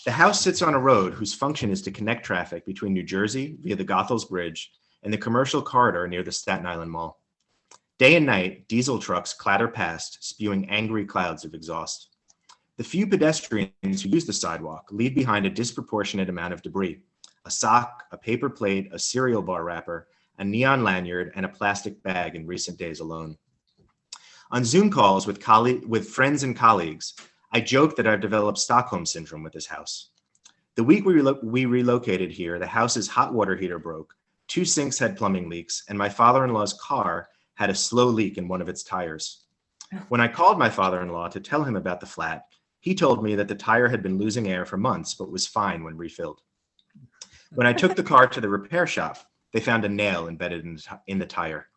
The house sits on a road whose function is to connect traffic between New Jersey via the Goethals Bridge and the commercial corridor near the Staten Island Mall. Day and night, diesel trucks clatter past, spewing angry clouds of exhaust. The few pedestrians who use the sidewalk leave behind a disproportionate amount of debris: a sock, a paper plate, a cereal bar wrapper, a neon lanyard, and a plastic bag in recent days alone. On Zoom calls with friends and colleagues, I joke that I've developed Stockholm Syndrome with this house. The week we relocated here, the house's hot water heater broke, 2 sinks had plumbing leaks, and my father-in-law's car had a slow leak in one of its tires. When I called my father-in-law to tell him about the flat, he told me that the tire had been losing air for months, but was fine when refilled. When I took the car to the repair shop, they found a nail embedded in the tire.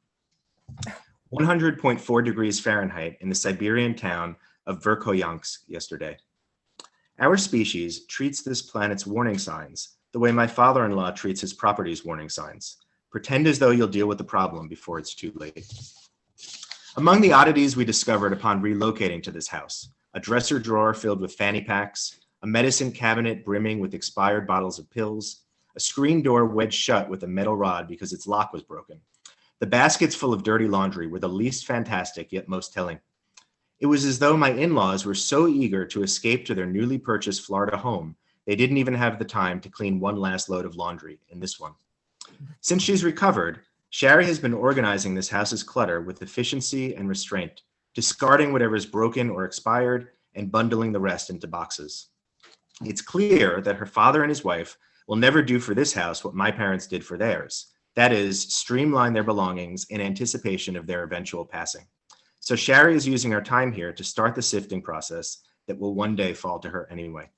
100.4 degrees Fahrenheit in the Siberian town of Verkhoyansk yesterday. Our species treats this planet's warning signs the way my father-in-law treats his property's warning signs. Pretend as though you'll deal with the problem before it's too late. Among the oddities we discovered upon relocating to this house, a dresser drawer filled with fanny packs, a medicine cabinet brimming with expired bottles of pills, a screen door wedged shut with a metal rod because its lock was broken. The baskets full of dirty laundry were the least fantastic yet most telling. It was as though my in-laws were so eager to escape to their newly purchased Florida home, they didn't even have the time to clean one last load of laundry in this one. Since she's recovered, Shari has been organizing this house's clutter with efficiency and restraint, discarding whatever is broken or expired and bundling the rest into boxes. It's clear that her father and his wife will never do for this house what my parents did for theirs. That is, streamline their belongings in anticipation of their eventual passing. So Shari is using our time here to start the sifting process that will one day fall to her anyway.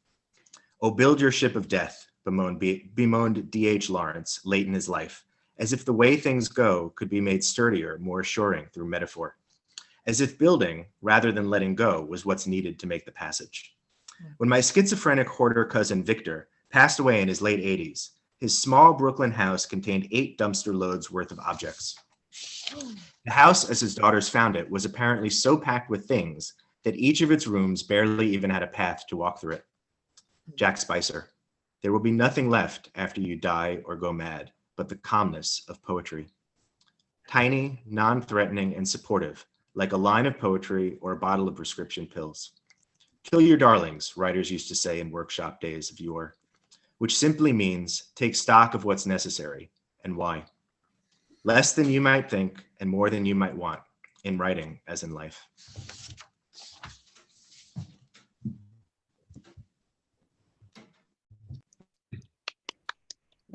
Oh, build your ship of death, bemoaned D.H. Lawrence late in his life, as if the way things go could be made sturdier, more assuring through metaphor. As if building, rather than letting go, was what's needed to make the passage. When my schizophrenic hoarder cousin Victor passed away in his late 80s, his small Brooklyn house contained 8 dumpster loads worth of objects. The house, as his daughters found it, was apparently so packed with things that each of its rooms barely even had a path to walk through it. Jack Spicer, there will be nothing left after you die or go mad, but the calmness of poetry. Tiny, non-threatening, and supportive, like a line of poetry or a bottle of prescription pills. Kill your darlings, writers used to say in workshop days of yore, which simply means take stock of what's necessary and why. Less than you might think and more than you might want, in writing as in life.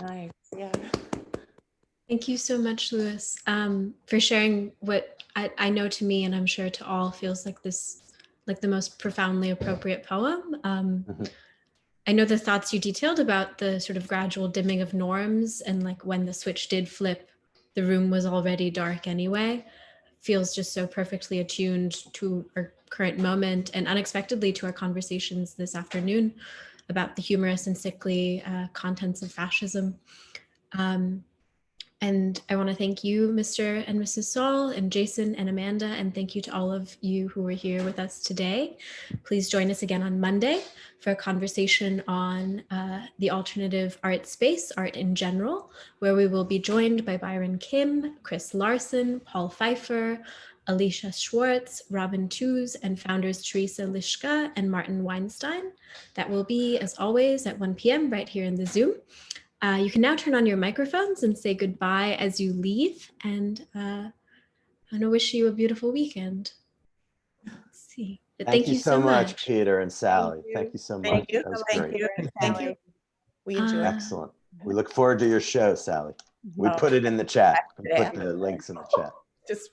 Nice, yeah. Thank you so much, Louis, for sharing what I know to me, and I'm sure to all, feels like the most profoundly appropriate poem. I know the thoughts you detailed about the sort of gradual dimming of norms, and like when the switch did flip, the room was already dark anyway, feels just so perfectly attuned to our current moment and unexpectedly to our conversations this afternoon about the humorous and sickly contents of fascism. And I want to thank you, Mr. and Mrs. Saul, and Jason and Amanda, and thank you to all of you who are here with us today. Please join us again on Monday for a conversation on the alternative art space, art in general, where we will be joined by Byron Kim, Chris Larson, Paul Pfeiffer, Alicia Schwartz, Robin Tews, and founders Teresa Lischka and Martin Weinstein. That will be, as always, at 1 p.m. right here in the Zoom. You can now turn on your microphones and say goodbye as you leave, and I want to wish you a beautiful weekend. Let's see. But Thank you so much, Peter and Sally. Thank you so much. Thank you. That was Thank great. you. Thank you. We enjoyed it. Excellent. We look forward to your show, Sally. We put it in the chat. We put the links in the chat. Just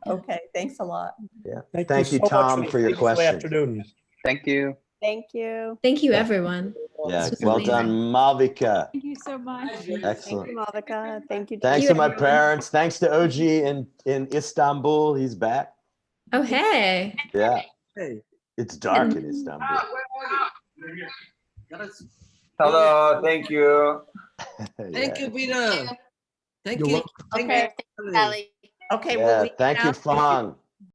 okay. Thanks a lot. Yeah. Thank you, you, Tom, so for your question. Afternoon. Thank you. Thank you. Thank you, everyone. Yeah, This was well amazing. done, Malvika. Thank you so much. Excellent. Thank you, Malvika. Thank you. Thanks you, to my everyone. parents. Thanks to OG in Istanbul. He's back. Oh, hey. Yeah. Hey. It's dark in Istanbul. Hello, thank you. Thank you, Peter. Thank You're you. welcome. Thank Okay, you. Sally. Okay, Yeah, well, we thank you, announce- Fong.